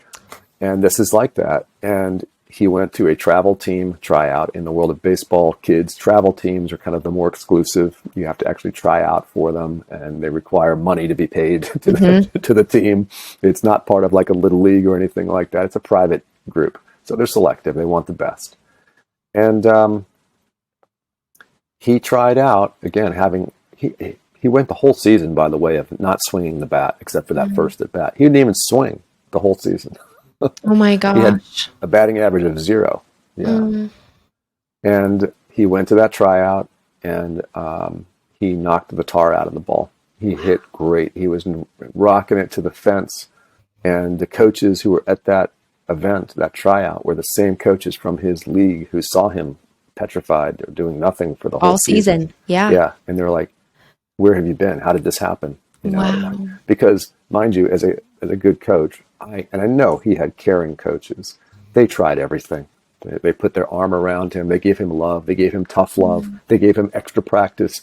And this is like that. And he went to a travel team tryout. In the world of baseball, kids, travel teams are kind of the more exclusive. You have to actually try out for them, and they require money to be paid to the team. It's not part of like a little league or anything like that. It's a private group. So they're selective. They want the best. And he tried out, again, he went the whole season, by the way, of not swinging the bat, except for that first at bat. He didn't even swing the whole season. Oh my gosh. He had a batting average of 0. Yeah. And he went to that tryout, and he knocked the tar out of the ball. He hit great. He was rocking it to the fence. And the coaches who were at that event, that tryout, were the same coaches from his league who saw him petrified or doing nothing for the whole season. Yeah. Yeah. And they're like, where have you been? How did this happen? You know, wow. Because mind you, as a good coach, I know he had caring coaches. They tried everything. They put their arm around him. They gave him love. They gave him tough love. They gave him extra practice.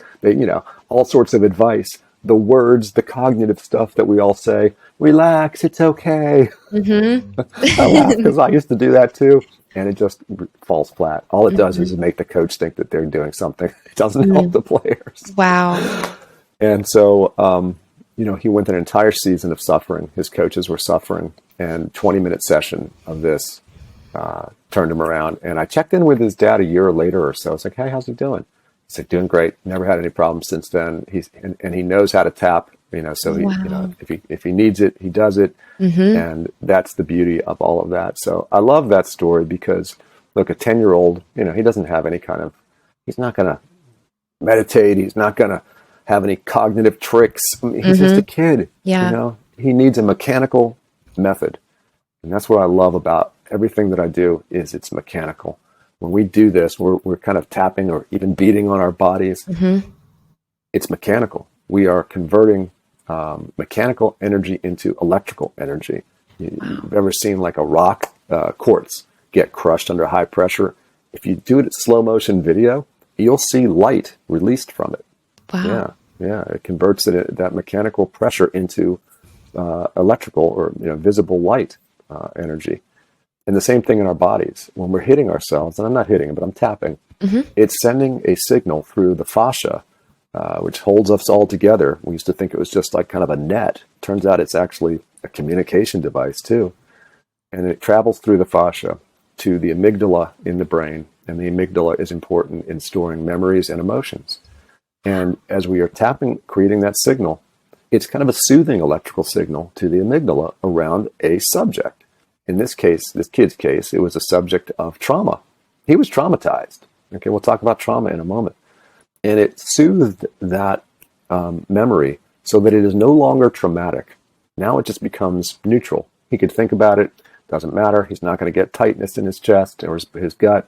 All sorts of advice. The words, the cognitive stuff that we all say, relax, it's okay. I laugh because I used to do that too. And it just falls flat. All it does is make the coach think that they're doing something. It doesn't help the players. Wow. And so, he went an entire season of suffering. His coaches were suffering. And 20-minute session of this turned him around. And I checked in with his dad a year later or so. I was like, hey, how's he doing? He said, doing great. Never had any problems since then. And he knows how to tap. So he, if he needs it, he does it. And that's the beauty of all of that. So I love that story because, look, a 10-year-old, he doesn't have any kind of, he's not going to meditate. He's not going to have any cognitive tricks. I mean, he's just a kid. Yeah. He needs a mechanical method. And that's what I love about everything that I do is it's mechanical. When we do this, we're kind of tapping or even beating on our bodies. It's mechanical. We are converting mechanical energy into electrical energy. You've ever seen like a rock quartz get crushed under high pressure? If you do it at slow motion video, you'll see light released from it. Wow. Yeah. It converts that mechanical pressure into electrical or visible light energy. And the same thing in our bodies. When we're hitting ourselves, and I'm not hitting, but I'm tapping, it's sending a signal through the fascia, which holds us all together. We used to think it was just like kind of a net. Turns out it's actually a communication device too. And it travels through the fascia to the amygdala in the brain. And the amygdala is important in storing memories and emotions. And as we are tapping, creating that signal, it's kind of a soothing electrical signal to the amygdala around a subject. In this case, this kid's case, it was a subject of trauma. He was traumatized. Okay, we'll talk about trauma in a moment. And it soothed that memory so that it is no longer traumatic. Now it just becomes neutral. He could think about it. Doesn't matter. He's not going to get tightness in his chest or his gut.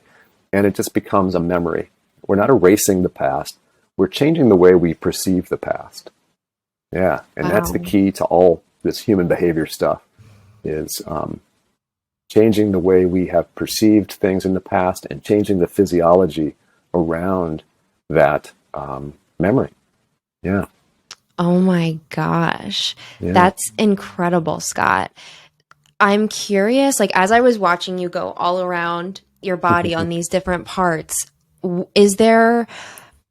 And it just becomes a memory. We're not erasing the past. We're changing the way we perceive the past. Yeah. And that's the key to all this human behavior stuff is changing the way we have perceived things in the past and changing the physiology around that memory. Yeah. Oh my gosh. Yeah. That's incredible, Scott. I'm curious, like as I was watching you go all around your body on these different parts, is there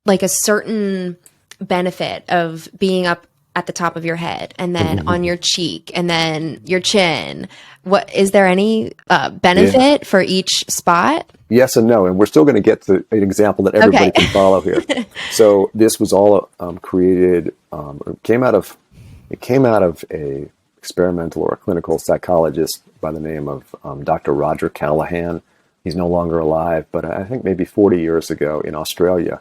like a certain benefit of being up at the top of your head and then on your cheek and then your chin? What is there any benefit for each spot? Yes and no. And we're still going to get to an example that everybody can follow here. So this was all created, came out of It came out of a experimental or a clinical psychologist by the name of Dr. Roger Callahan. He's no longer alive, but I think maybe 40 years ago in Australia,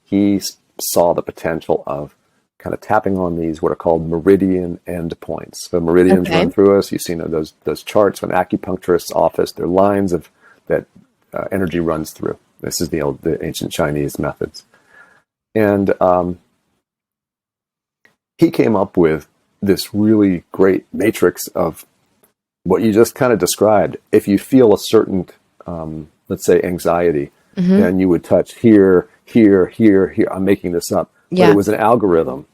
he saw the potential of kind of tapping on these what are called meridian endpoints. So meridians run through us. You've seen those charts when acupuncturists office. They're lines of that energy runs through. This is the ancient Chinese methods. And he came up with this really great matrix of what you just kind of described. If you feel a certain, let's say, anxiety, then you would touch here, here, here, here. I'm making this up. But it was an algorithm.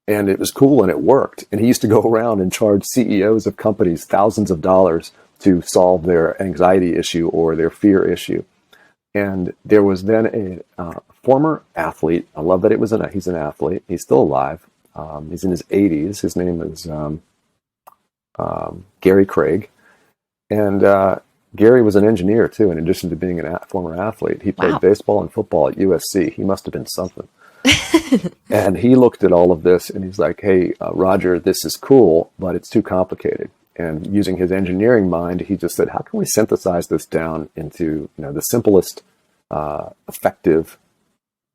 And it was cool and it worked. And he used to go around and charge CEOs of companies thousands of dollars to solve their anxiety issue or their fear issue. And there was then a former athlete. I love that he's an athlete. He's still alive. He's in his 80s. His name is Gary Craig. And Gary was an engineer too, in addition to being a former athlete. He played baseball and football at USC. He must have been something. And he looked at all of this and he's like, hey, Roger, this is cool, but it's too complicated. And using his engineering mind, he just said, how can we synthesize this down into the simplest effective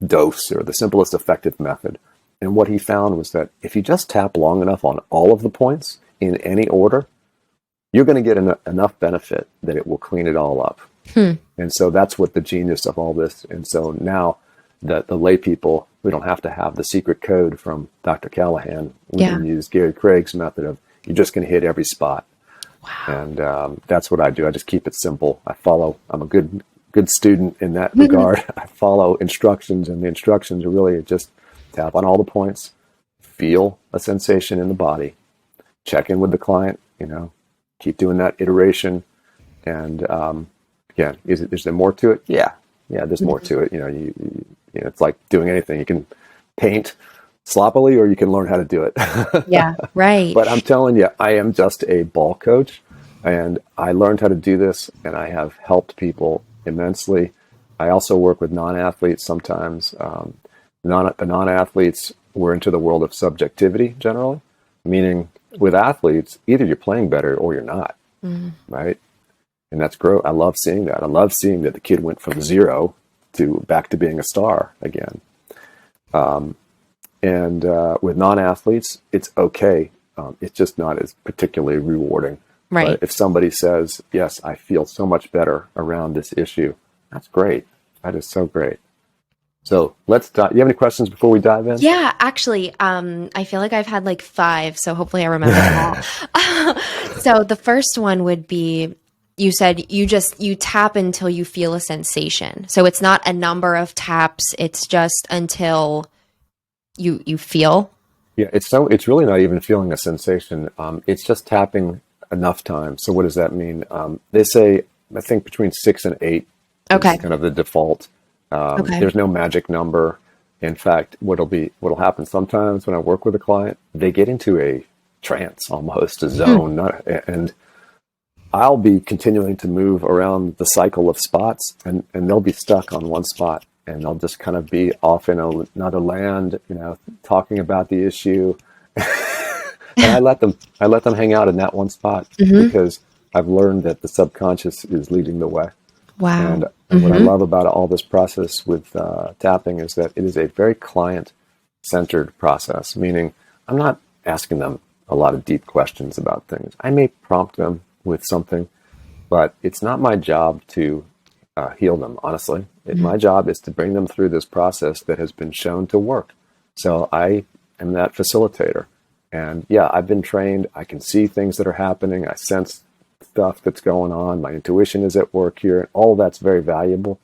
dose or the simplest effective method? And what he found was that if you just tap long enough on all of the points in any order, you're going to get enough benefit that it will clean it all up. And so that's what the genius of all this. And so now that the lay people, we don't have to have the secret code from Dr. Callahan. We can use Gary Craig's method of you're just going to hit every spot. And that's what I do. I just keep it simple. I'm a good student in that regard. I follow instructions, and the instructions are really just tap on all the points, feel a sensation in the body, check in with the client, keep doing that iteration. And again, is there more to it? Yeah, there's more to it. It's like doing anything. You can paint sloppily or you can learn how to do it. Yeah, right. But I'm telling you, I am just a ball coach, and I learned how to do this, and I have helped people immensely. I also work with non-athletes sometimes. The non-athletes, we're into the world of subjectivity generally, meaning with athletes, either you're playing better or you're not, right? And that's great. I love seeing that. I love seeing that the kid went from zero to back to being a star again. And with non-athletes, it's okay. It's just not as particularly rewarding. Right. But if somebody says, yes, I feel so much better around this issue, that's great. That is so great. So let's dive. You have any questions before we dive in? Yeah, actually, I feel like I've had like 5, so hopefully I remember them all. So the first one would be, you said you tap until you feel a sensation. So it's not a number of taps, it's just until you feel. Yeah, it's really not even feeling a sensation. It's just tapping enough time. So what does that mean? They say, I think between 6 and 8 is kind of the default. There's no magic number. In fact, what'll happen sometimes when I work with a client, they get into a trance, almost a zone, and I'll be continuing to move around the cycle of spots, and they'll be stuck on one spot, and they'll just kind of be off in another land, talking about the issue. And I let them hang out in that one spot because I've learned that the subconscious is leading the way. Wow. And what I love about all this process with tapping is that it is a very client-centered process, meaning I'm not asking them a lot of deep questions about things. I may prompt them with something, but it's not my job to heal them, honestly. My job is to bring them through this process that has been shown to work. So I am that facilitator. And yeah, I've been trained. I can see things that are happening. I sense stuff that's going on. My intuition is at work here. And all that's very valuable.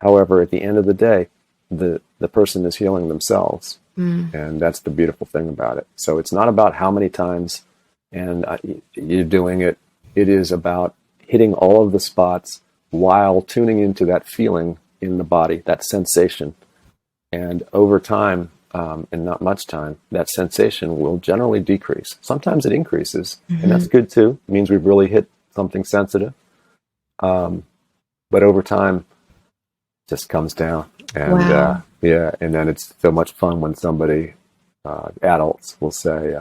However, at the end of the day, the person is healing themselves. And that's the beautiful thing about it. So it's not about how many times and you're doing it. It is about hitting all of the spots while tuning into that feeling in the body, that sensation. And over time, and not much time, that sensation will generally decrease. Sometimes it increases, and that's good too. It means we've really hit something sensitive. But over time, it just comes down. And and then it's so much fun when somebody adults will say,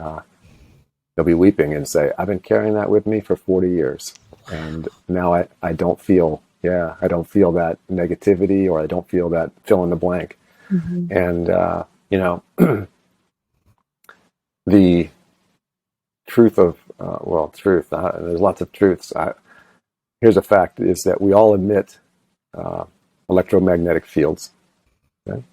they'll be weeping and say, I've been carrying that with me for 40 years. And now I don't feel, I don't feel that negativity, or I don't feel that fill in the blank. Mm-hmm. And, the truth of, there's lots of truths. Here's a fact, is that we all emit electromagnetic fields. Okay?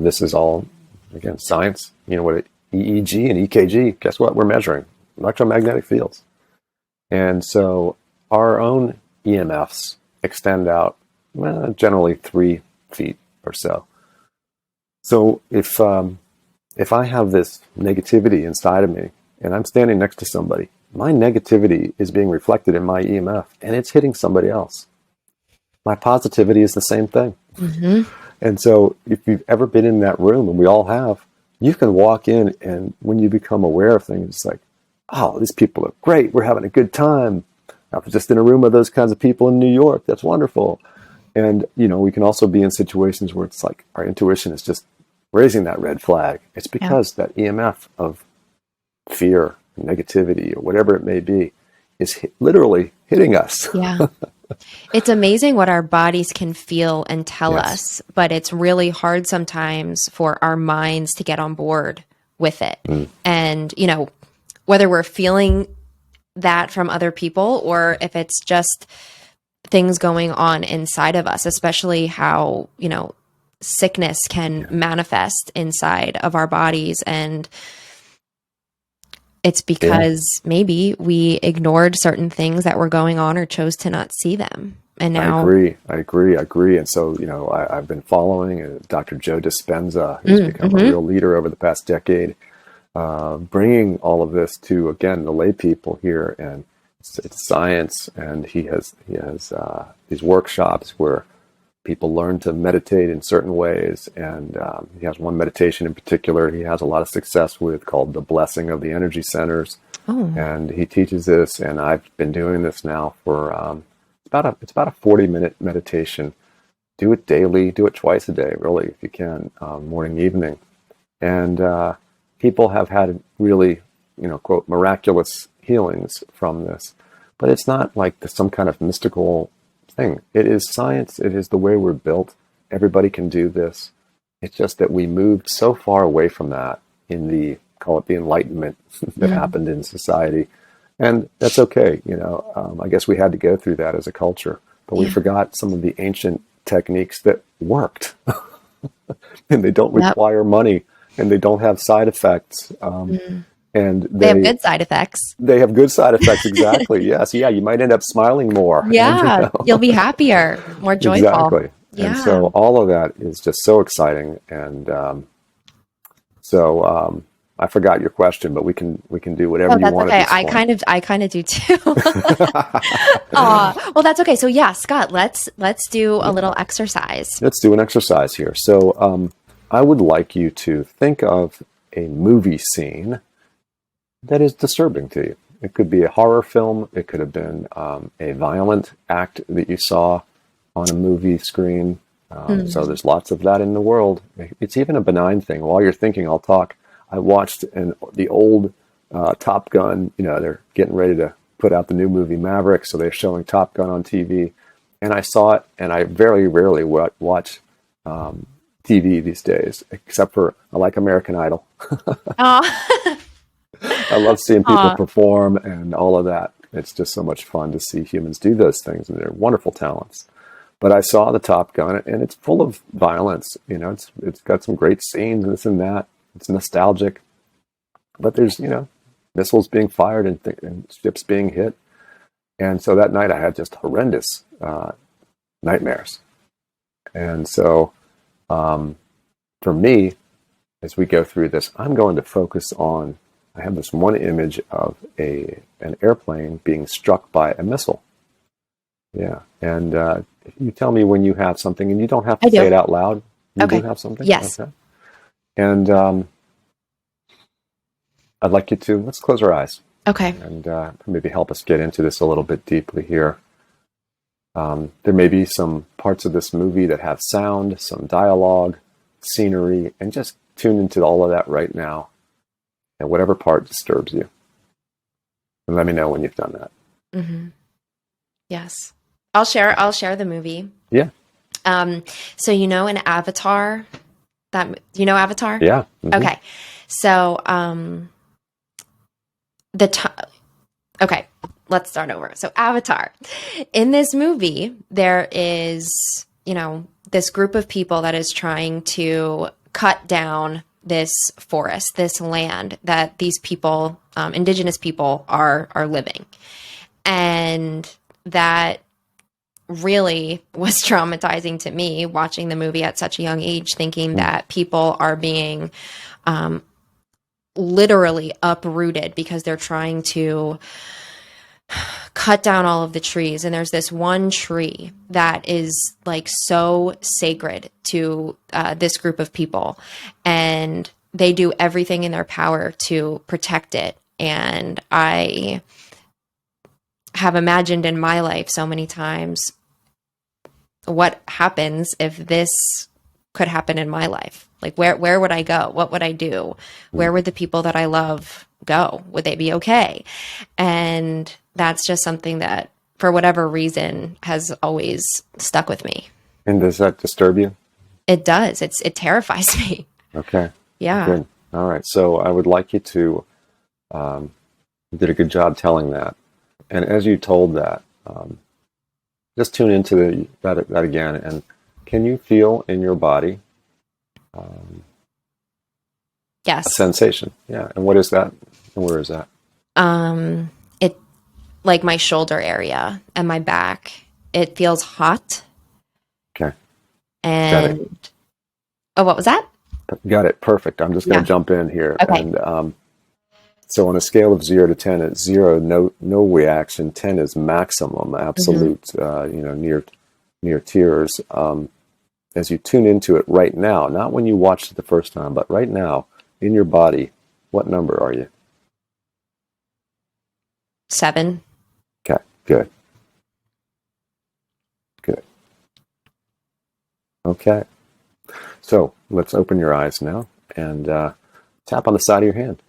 This is all, again, science. You know what EEG and EKG, guess what? We're measuring electromagnetic fields. And so our own EMFs extend out generally 3 feet or so. So if I have this negativity inside of me and I'm standing next to somebody, my negativity is being reflected in my EMF and it's hitting somebody else. My positivity is the same thing. Mm-hmm. And so if you've ever been in that room, and we all have, you can walk in, and when you become aware of things, it's like, oh, these people are great. We're having a good time. I was just in a room with those kinds of people in New York. That's wonderful. And, we can also be in situations where it's like our intuition is just raising that red flag. It's because that EMF of fear, negativity, or whatever it may be, is literally hitting us. Yeah. It's amazing what our bodies can feel and tell us, but it's really hard sometimes for our minds to get on board with it. Mm. And, whether we're feeling that from other people or if it's just things going on inside of us, especially how, sickness can manifest inside of our bodies. And it's because maybe we ignored certain things that were going on or chose to not see them. And now I agree. And so, I've been following Dr. Joe Dispenza, who's become a real leader over the past decade, bringing all of this to, again, the lay people here. And it's science. And he has these workshops where people learn to meditate in certain ways. And he has one meditation in particular he has a lot of success with, called the blessing of the energy centers. Oh. And he teaches this, and I've been doing this now for it's about a 40-minute meditation. Do it daily, do it twice a day, really, if you can, morning, evening. And people have had really, quote, miraculous healings from this. But it's not like some kind of mystical thing. It is science. It is the way we're built. Everybody can do this. It's just that we moved so far away from that in the, call it the Enlightenment that happened in society. And that's okay. I guess we had to go through that as a culture, but we forgot some of the ancient techniques that worked. And they don't require money, and they don't have side effects. And they have good side effects. They have good side effects, exactly. Yes, yeah. You might end up smiling more. Yeah, you'll be happier, more joyful. Exactly. Yeah. And so all of that is just so exciting. And I forgot your question, but we can do whatever you want. Okay. At this point. I kind of do too. Well, that's okay. So Scott, let's do a little exercise. Let's do an exercise here. So I would like you to think of a movie scene that is disturbing to you. It could be a horror film. It could have been a violent act that you saw on a movie screen. So there's lots of that in the world. It's even a benign thing. While you're thinking, I'll talk. I watched the old Top Gun. They're getting ready to put out the new movie Maverick, so they're showing Top Gun on TV. And I saw it, and I very rarely watch TV these days, except for I like American Idol. I love seeing people perform and all of that. It's just so much fun to see humans do those things, and they're wonderful talents. But I saw the Top Gun, and it's full of violence. It's got some great scenes and this and that. It's nostalgic, but there's missiles being fired and ships being hit, and so that night I had just horrendous nightmares. And so for me, as we go through this, I'm going to focus on. I have this one image of an airplane being struck by a missile. Yeah. And you tell me when you have something, and you don't have to say it out loud. You do have something? Yes. Okay. And I'd like you to, let's close our eyes. Okay. And maybe help us get into this a little bit deeply here. There may be some parts of this movie that have sound, some dialogue, scenery, and just tune into all of that right now, and whatever part disturbs you. And let me know when you've done that. Mm-hmm. Yes. I'll share the movie. Yeah. So in Avatar, Avatar? Yeah. Mm-hmm. Okay. So, okay, let's start over. So Avatar. In this movie, there is, this group of people that is trying to cut down this forest, this land that these people, indigenous people are living. And that really was traumatizing to me watching the movie at such a young age, thinking that people are being literally uprooted because they're trying to cut down all of the trees. And there's this one tree that is like so sacred to this group of people, and they do everything in their power to protect it. And I have imagined in my life so many times what happens if this could happen in my life. Like where would I go? What would I do? Where would the people that I love go? Would they be okay? And that's just something that, for whatever reason, has always stuck with me. And does that disturb you? It does. It terrifies me. Okay. Yeah. Good. All right. So I would like you to, you did a good job telling that. And as you told that, just tune into that again. And can you feel in your body yes. a sensation? Yeah. And what is that? And where is that? It, like my shoulder area and my back. It feels hot. Okay. And what was that? Got it. Perfect. I'm just going to jump in here. Okay. And so on a scale of 0 to 10, it's 0, no reaction. 10 is maximum, absolute, near tears. As you tune into it right now, not when you watched it the first time, but right now in your body, what number are you? 7. Okay. Good. Good. Okay. So let's open your eyes now and tap on the side of your hand.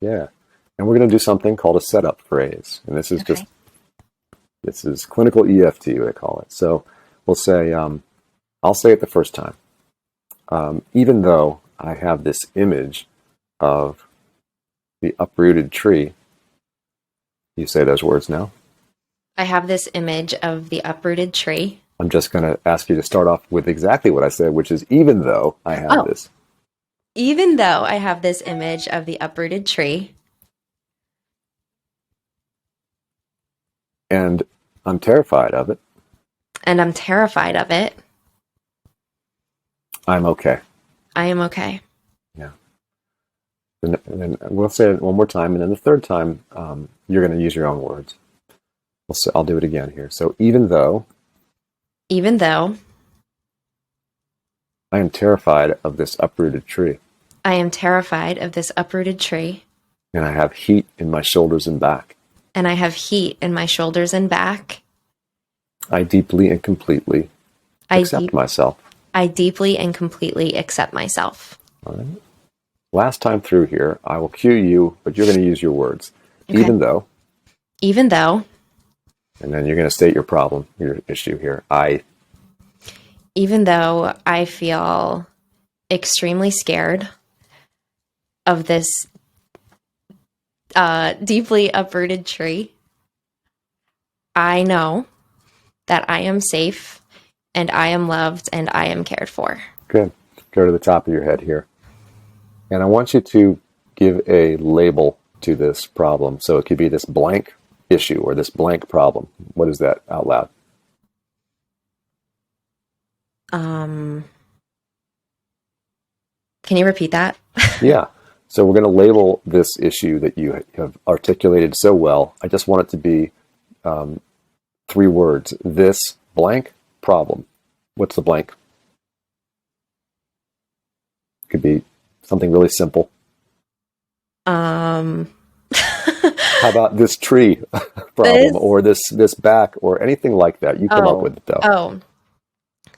Yeah. And we're going to do something called a setup phrase. And this is this is clinical EFT, they call it. So we'll say, I'll say it the first time. Even though I have this image of the uprooted tree, you say those words now. I have this image of the uprooted tree. I'm just going to ask you to start off with exactly what I said, which is even though I have this. Even though I have this image of the uprooted tree. And I'm terrified of it. And I'm terrified of it. I'm okay. I am okay. Yeah. And then we'll say it one more time. And then the third time, you're going to use your own words. I'll do it again here. So even though I am terrified of this uprooted tree. I am terrified of this uprooted tree. And I have heat in my shoulders and back. And I have heat in my shoulders and back. I deeply and completely accept myself. I deeply and completely accept myself. All right. Last time through here, I will cue you, but you're going to use your words. Okay. Even though. And then you're going to state your problem, your issue here. Even though I feel extremely scared of this deeply uprooted tree, I know that I am safe and I am loved and I am cared for. Good. Go to the top of your head here. And I want you to give a label to this problem. So it could be this blank issue or this blank problem. What is that out loud? Can you repeat that? Yeah. So we're going to label this issue that you have articulated so well. I just want it to be 3 words. This blank problem. What's the blank? Could be something really simple. How about this tree problem or this back or anything like that? You come up with it though. Oh,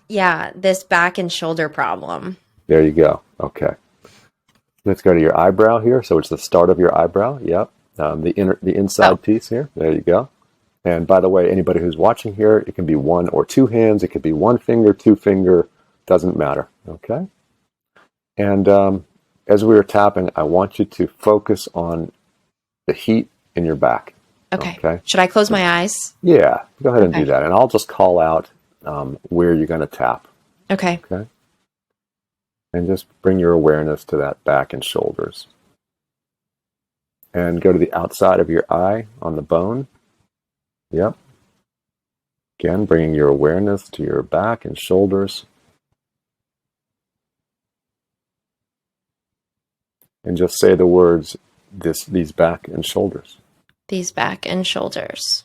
yeah. This back and shoulder problem. There you go. Okay. Let's go to your eyebrow here. So it's the start of your eyebrow. Yep. The inside piece here. There you go. And by the way, anybody who's watching here, it can be one or two hands. It could be one finger, two finger. Doesn't matter. Okay. And as we were tapping, I want you to focus on the heat in your back. Okay. Should I close my eyes? Yeah. Go ahead and do that. And I'll just call out where you're going to tap. Okay. Okay. And just bring your awareness to that back and shoulders. And go to the outside of your eye on the bone. Yep. Again, bringing your awareness to your back and shoulders. And just say the words, these back and shoulders. These back and shoulders.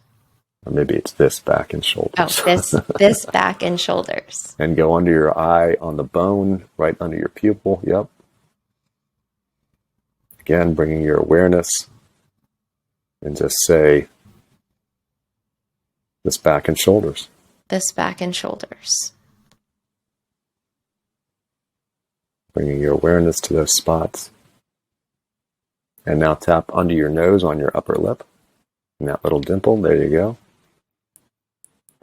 Or maybe it's this back and shoulders. Oh, this back and shoulders. And go under your eye on the bone, right under your pupil. Yep. Again, bringing your awareness. And just say, this back and shoulders. This back and shoulders. Bringing your awareness to those spots. And now tap under your nose on your upper lip. And that little dimple, there you go.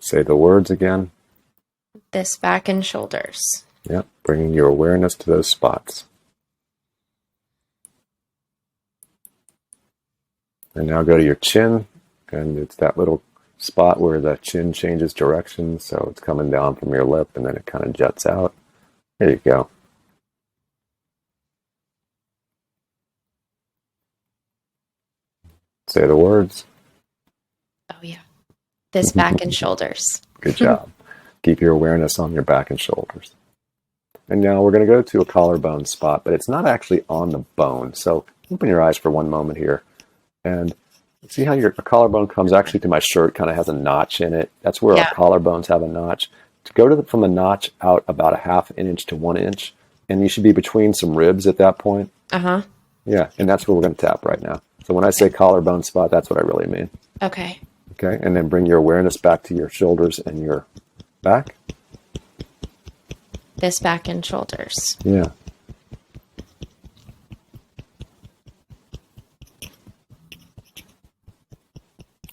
Say the words again. This back and shoulders. Yep, bringing your awareness to those spots. And now go to your chin. And it's that little spot where the chin changes direction. So it's coming down from your lip and then it kind of jets out. There you go. Say the words. Oh, yeah. This back and shoulders. Good job. Keep your awareness on your back and shoulders. And now we're going to go to a collarbone spot, but it's not actually on the bone. So open your eyes for one moment here. And see how your collarbone comes actually to my shirt, kind of has a notch in it. That's where our collarbones have a notch. To go to from the notch out about a half an inch to 1 inch. And you should be between some ribs at that point. Uh-huh. Yeah, and that's where we're going to tap right now. So when I say collarbone spot, that's what I really mean. Okay. Okay, and then bring your awareness back to your shoulders and your back. This back and shoulders. Yeah.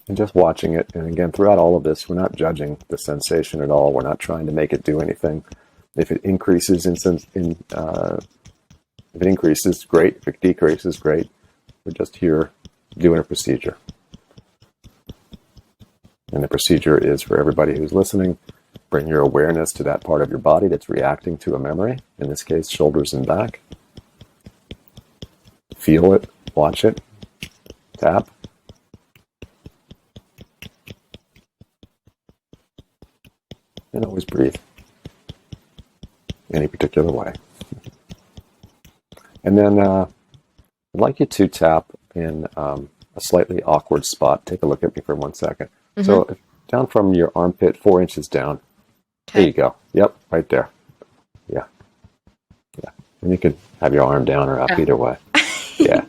And just watching it. And again, throughout all of this, we're not judging the sensation at all. We're not trying to make it do anything. If it increases if it increases, great. If it decreases, great. We're just here doing a procedure. And the procedure is, for everybody who's listening, bring your awareness to that part of your body that's reacting to a memory, in this case, shoulders and back. Feel it, watch it, tap. And always breathe. Any particular way. And then I'd like you to tap in a slightly awkward spot. Take a look at me for 1 second. Mm-hmm. So down from your armpit, 4 inches down. Okay. There you go. Yep, right there. Yeah. Yeah. And you can have your arm down or up either way. Yeah.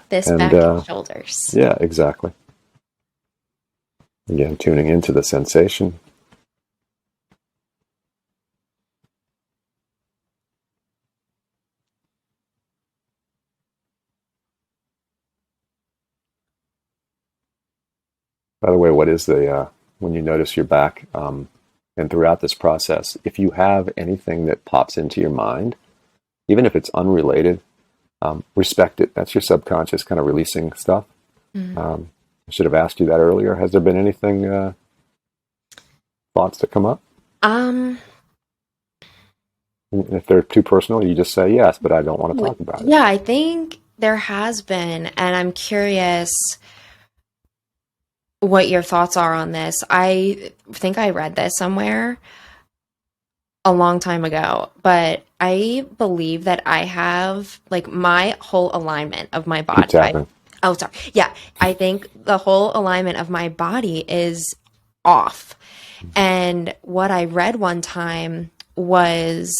This back and shoulders. Yeah, exactly. Again, tuning into the sensation. By the way, what is when you notice your back, and throughout this process, if you have anything that pops into your mind, even if it's unrelated, respect it. That's your subconscious kind of releasing stuff. Mm-hmm. I should have asked you that earlier. Has there been anything, thoughts that come up? If they're too personal, you just say yes, but I don't want to talk about it. Yeah, I think there has been, and I'm curious what your thoughts are on this. I think I read this somewhere a long time ago, but I believe that I have like my whole alignment of my body. Oh, sorry. Yeah. I think the whole alignment of my body is off. And what I read one time was,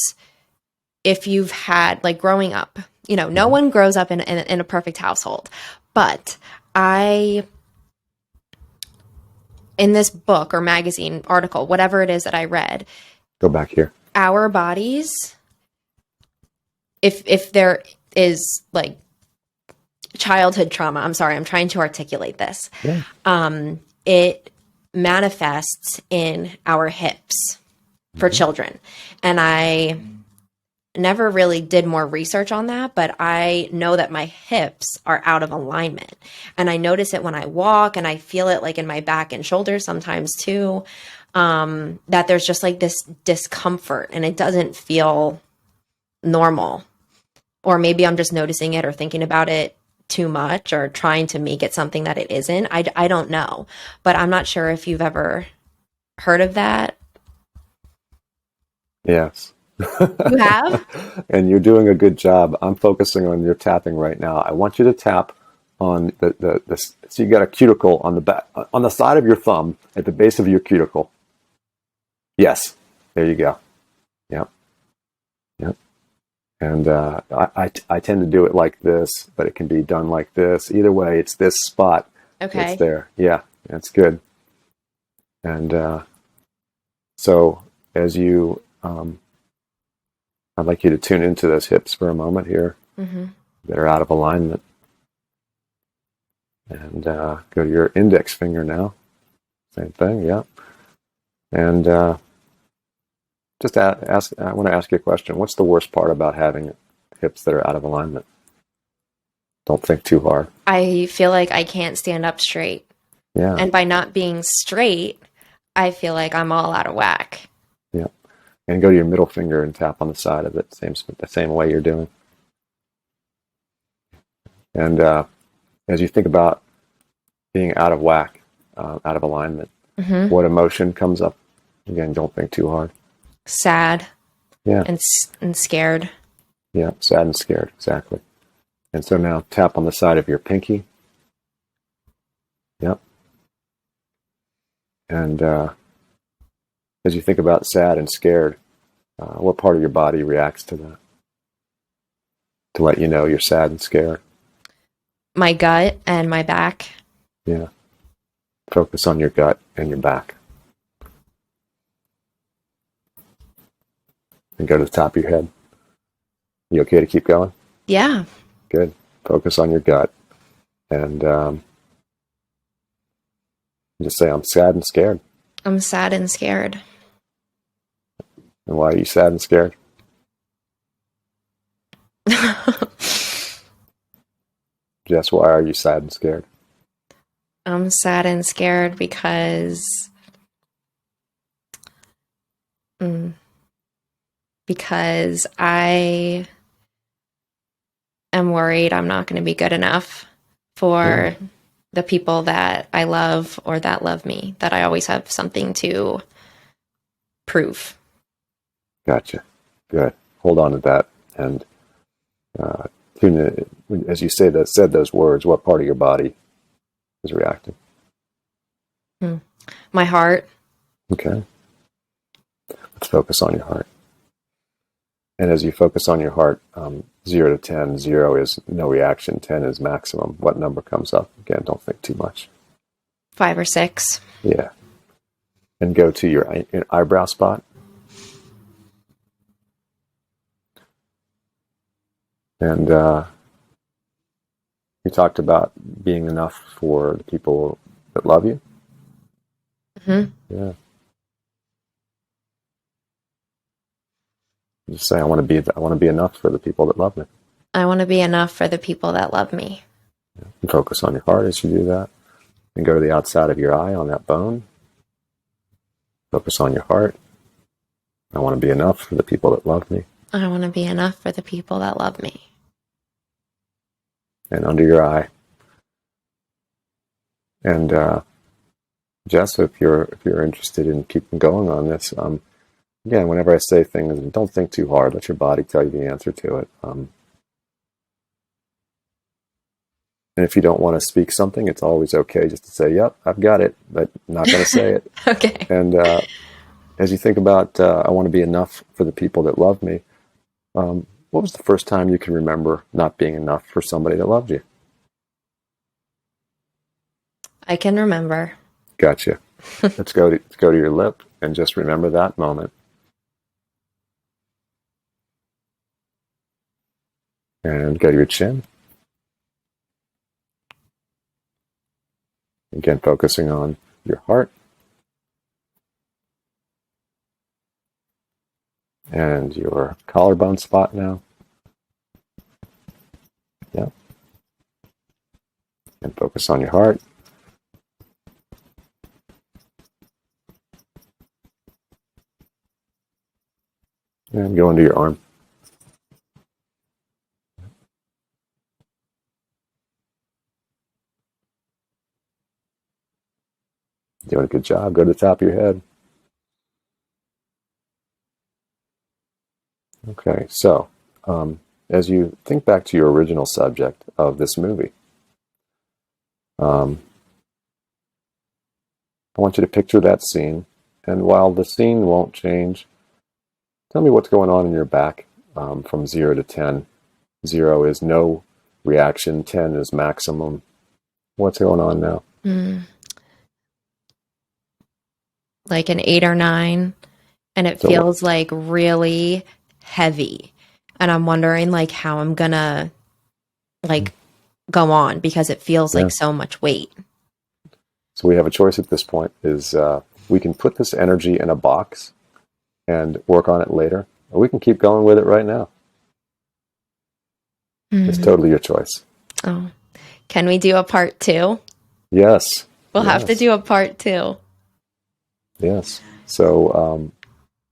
if you've had, like, growing up, no one grows up in a perfect household, but in this book or magazine article, whatever it is that I read. Go back here. Our bodies if there is like childhood trauma, I'm sorry, I'm trying to articulate this. Yeah. It manifests in our hips for Mm-hmm. children. And I never really did more research on that, but I know that my hips are out of alignment. And I notice it when I walk, and I feel it like in my back and shoulders sometimes too. That there's just like this discomfort and it doesn't feel normal. Or maybe I'm just noticing it or thinking about it too much or trying to make it something that it isn't. I don't know. But I'm not sure if you've ever heard of that. Yes. You have? And you're doing a good job. I'm focusing on your tapping right now. I want you to tap on the so you got a cuticle on the back, on the side of your thumb at the base of your cuticle. Yes. There you go. Yep. Yep. And I tend to do it like this, but it can be done like this. Either way, it's this spot. Okay. It's there. Yeah, that's good. And so as you, I'd like you to tune into those hips for a moment here that are out of alignment. And go to your index finger now. Same thing, yeah. And just ask. I want to ask you a question. What's the worst part about having hips that are out of alignment? Don't think too hard. I feel like I can't stand up straight. Yeah. And by not being straight, I feel like I'm all out of whack. Yeah. And go to your middle finger and tap on the side of it, the same way you're doing. And as you think about being out of whack, out of alignment, what emotion comes up? Again, don't think too hard. Sad. Yeah. And scared. Yeah, sad and scared, exactly. And so now tap on the side of your pinky. Yep. And as you think about sad and scared, what part of your body reacts to that? To let you know you're sad and scared? My gut and my back. Yeah. Focus on your gut and your back. And go to the top of your head. You okay to keep going? Yeah. Good. Focus on your gut. And just say, I'm sad and scared. I'm sad and scared. And why are you sad and scared? Jess, why are you sad and scared? I'm sad and scared because I am worried I'm not going to be good enough for the people that I love or that love me, that I always have something to prove. Gotcha. Good. Hold on to that. And tune in. As you said those words, what part of your body is reacting? My heart. Okay. Let's focus on your heart. And as you focus on your heart, 0 to 10, 0 is no reaction, 10 is maximum. What number comes up? Again, don't think too much. 5 or 6. Yeah. And go to your eyebrow spot. And you talked about being enough for the people that love you. Yeah. Just say, I want to be enough for the people that love me. I want to be enough for the people that love me. And focus on your heart as you do that. And go to the outside of your eye on that bone. Focus on your heart. I want to be enough for the people that love me. I want to be enough for the people that love me. And under your eye. And Jess, if you're interested in keeping going on this, again, whenever I say things, don't think too hard. Let your body tell you the answer to it. And if you don't want to speak something, it's always okay just to say, yep, I've got it, but I'm not going to say it. Okay. And as you think about, I want to be enough for the people that love me, what was the first time you can remember not being enough for somebody that loved you? I can remember. Gotcha. Let's go to your lip and just remember that moment. And go to your chin. Again, focusing on your heart. And your collarbone spot now. Yeah. And focus on your heart. And go into your arm. Doing a good job. Go to the top of your head. Okay, so as you think back to your original subject of this movie, I want you to picture that scene. And while the scene won't change, tell me what's going on in your back from 0 to 10. 0 is no reaction. 10 is maximum. What's going on now? Like an 8 or 9. And it feels like really heavy. And I'm wondering like how I'm gonna like go on because it feels like so much weight. So we have a choice at this point is we can put this energy in a box and work on it later, or we can keep going with it right now. It's totally your choice. Oh, can we do a part 2? Yes. We'll have to do a part 2. Yes. So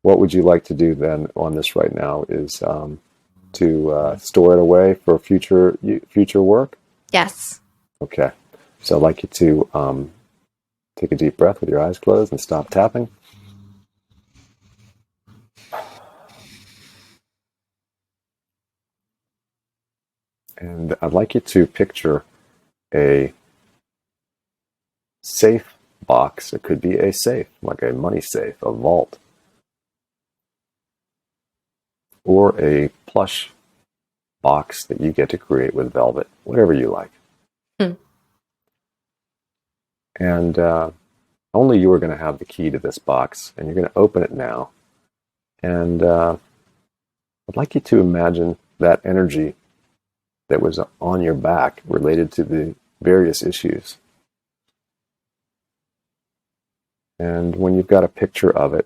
what would you like to do then on this right now is to store it away for future work? Yes. Okay. So I'd like you to take a deep breath with your eyes closed and stop tapping. And I'd like you to picture a safe box. It could be a safe, like a money safe, a vault, or a plush box that you get to create with velvet, whatever you like. And only you are going to have the key to this box, and you're going to open it now. And I'd like you to imagine that energy that was on your back related to the various issues. And when you've got a picture of it,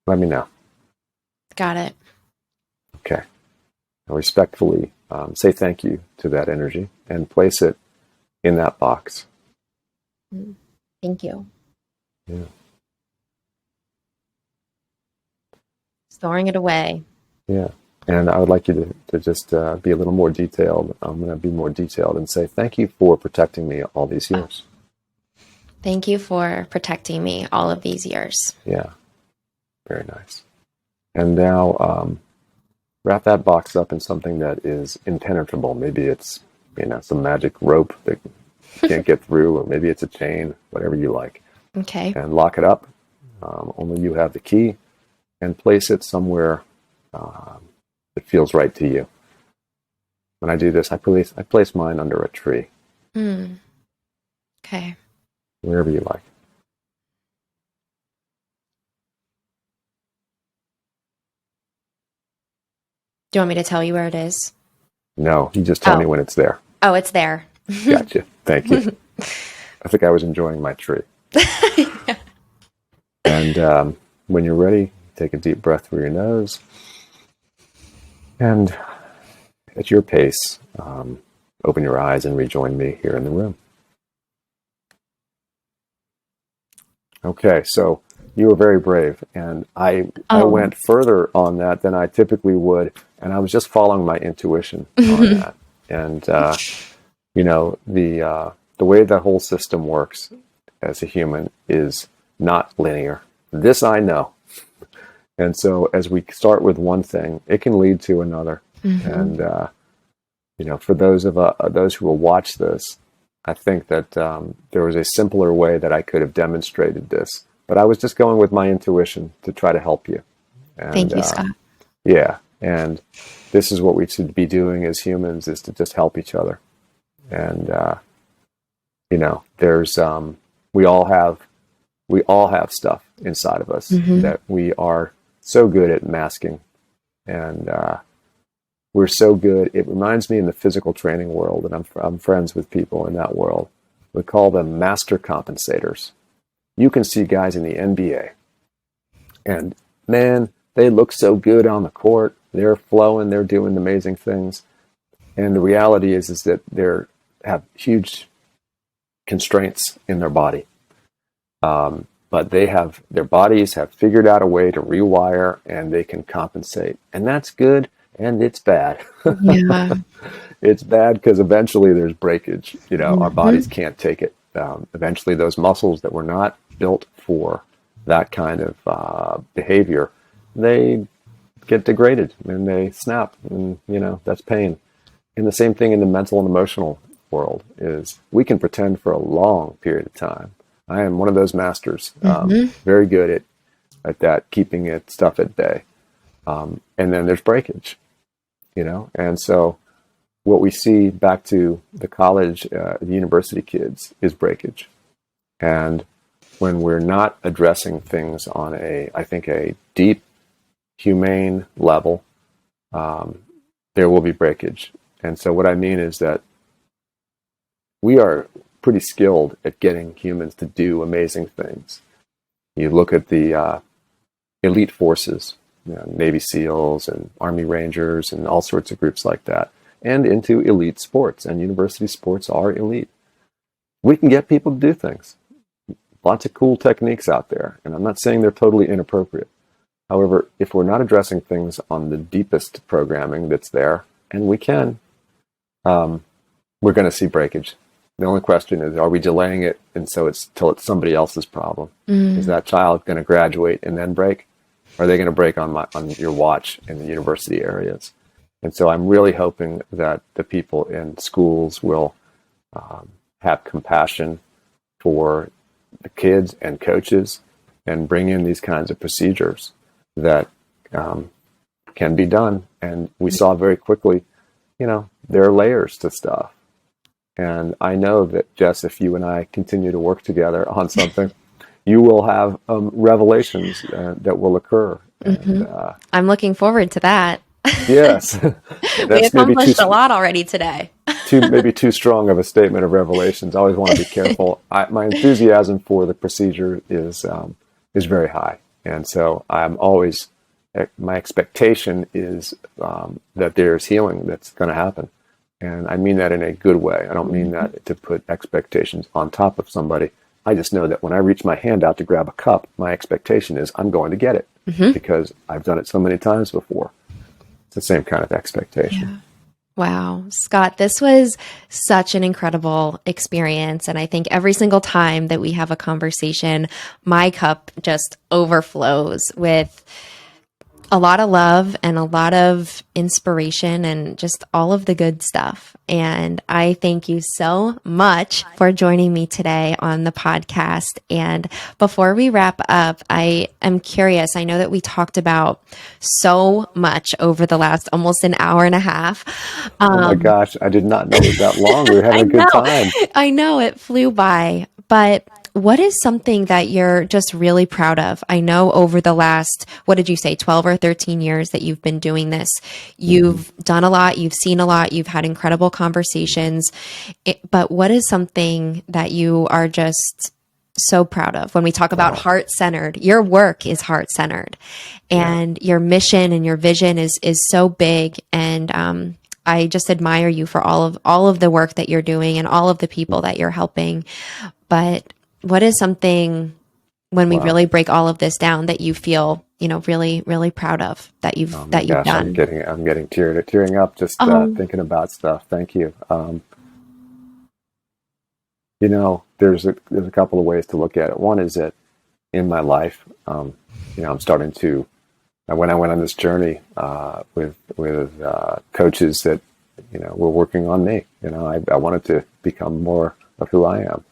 let me know. Got it. Okay. Now respectfully say thank you to that energy and place it in that box. Thank you. Yeah. Storing it away. Yeah. And I would like you to just be a little more detailed. I'm going to be more detailed and say thank you for protecting me all these years. Thank you for protecting me all of these years. Yeah. Very nice. And now wrap that box up in something that is impenetrable. Maybe it's, some magic rope that you can't get through, or maybe it's a chain, whatever you like. Okay. And lock it up. Only you have the key, and place it somewhere that feels right to you. When I do this, I place mine under a tree. Okay. Wherever you like. Do you want me to tell you where it is? No, you just tell me when it's there. Oh, it's there. Gotcha. Thank you. I think I was enjoying my tree. Yeah. And when you're ready, take a deep breath through your nose. And at your pace, open your eyes and rejoin me here in the room. Okay, so you were very brave, and I went further on that than I typically would, and I was just following my intuition on that. And the way that whole system works as a human is not linear. This I know. And so as we start with one thing, it can lead to another. And for those who will watch this, I think that there was a simpler way that I could have demonstrated this, but I was just going with my intuition to try to help you. And, Thank you, Scott. Yeah, and this is what we should be doing as humans, is to just help each other. And there's we all have stuff inside of us that we are so good at masking, and we're so good. It reminds me in the physical training world, and I'm friends with people in that world. We call them master compensators. You can see guys in the NBA, and man, they look so good on the court. They're flowing. They're doing amazing things. And the reality is that they have huge constraints in their body. But their bodies have figured out a way to rewire, and they can compensate. And that's good, and it's bad. Yeah. It's bad because eventually there's breakage. Our Mm-hmm. bodies can't take it. Eventually those muscles that were not built for that kind of behavior, they get degraded and they snap, and that's pain. And the same thing in the mental and emotional world is we can pretend for a long period of time. I am one of those masters, very good at that, keeping stuff at bay. And then there's breakage, and so what we see back to the college, the university kids is breakage. And when we're not addressing things on I think a deep, humane level, there will be breakage. And so what I mean is that we are pretty skilled at getting humans to do amazing things. You look at the elite forces, Navy SEALs and Army Rangers and all sorts of groups like that, and into elite sports, and university sports are elite. We can get people to do things. Lots of cool techniques out there, and I'm not saying they're totally inappropriate. However, if we're not addressing things on the deepest programming that's there, and we can, we're going to see breakage. The only question is, are we delaying it and so till it's somebody else's problem? Is that child going to graduate and then break? Or are they going to break on your watch in the university areas? And so I'm really hoping that the people in schools will have compassion for the kids and coaches and bring in these kinds of procedures that can be done. And we saw very quickly, there are layers to stuff. And I know that, Jess, if you and I continue to work together on something, you will have revelations that will occur. And, I'm looking forward to that. Yes. We accomplished a lot already today. maybe too strong of a statement of revelations. I always want to be careful. My enthusiasm for the procedure is very high. And so my expectation is that there's healing that's going to happen. And I mean that in a good way. I don't mean that to put expectations on top of somebody. I just know that when I reach my hand out to grab a cup, my expectation is I'm going to get it because I've done it so many times before. It's the same kind of expectation. Yeah. Wow. Scott, this was such an incredible experience. And I think every single time that we have a conversation, my cup just overflows with a lot of love and a lot of inspiration and just all of the good stuff. And I thank you so much for joining me today on the podcast. And before we wrap up, I am curious. I know that we talked about so much over the last almost an hour and a half. Oh my gosh, I did not know it was that long. We were having a good time. I know it flew by, but what is something that you're just really proud of? I know over the last, what did you say, 12 or 13 years that you've been doing this, you've done a lot, you've seen a lot, you've had incredible conversations. But what is something that you are just so proud of? When we talk about heart-centered, your work is heart-centered, and your mission and your vision is so big. And I just admire you for all of the work that you're doing and all of the people that you're helping. But what is something, when we really break all of this down, that you feel, really, really proud of that you've done? I'm getting tearing up just thinking about stuff. Thank you. There's a couple of ways to look at it. One is that in my life, I'm starting to, when I went on this journey with coaches that were working on me, I wanted to become more of who I am.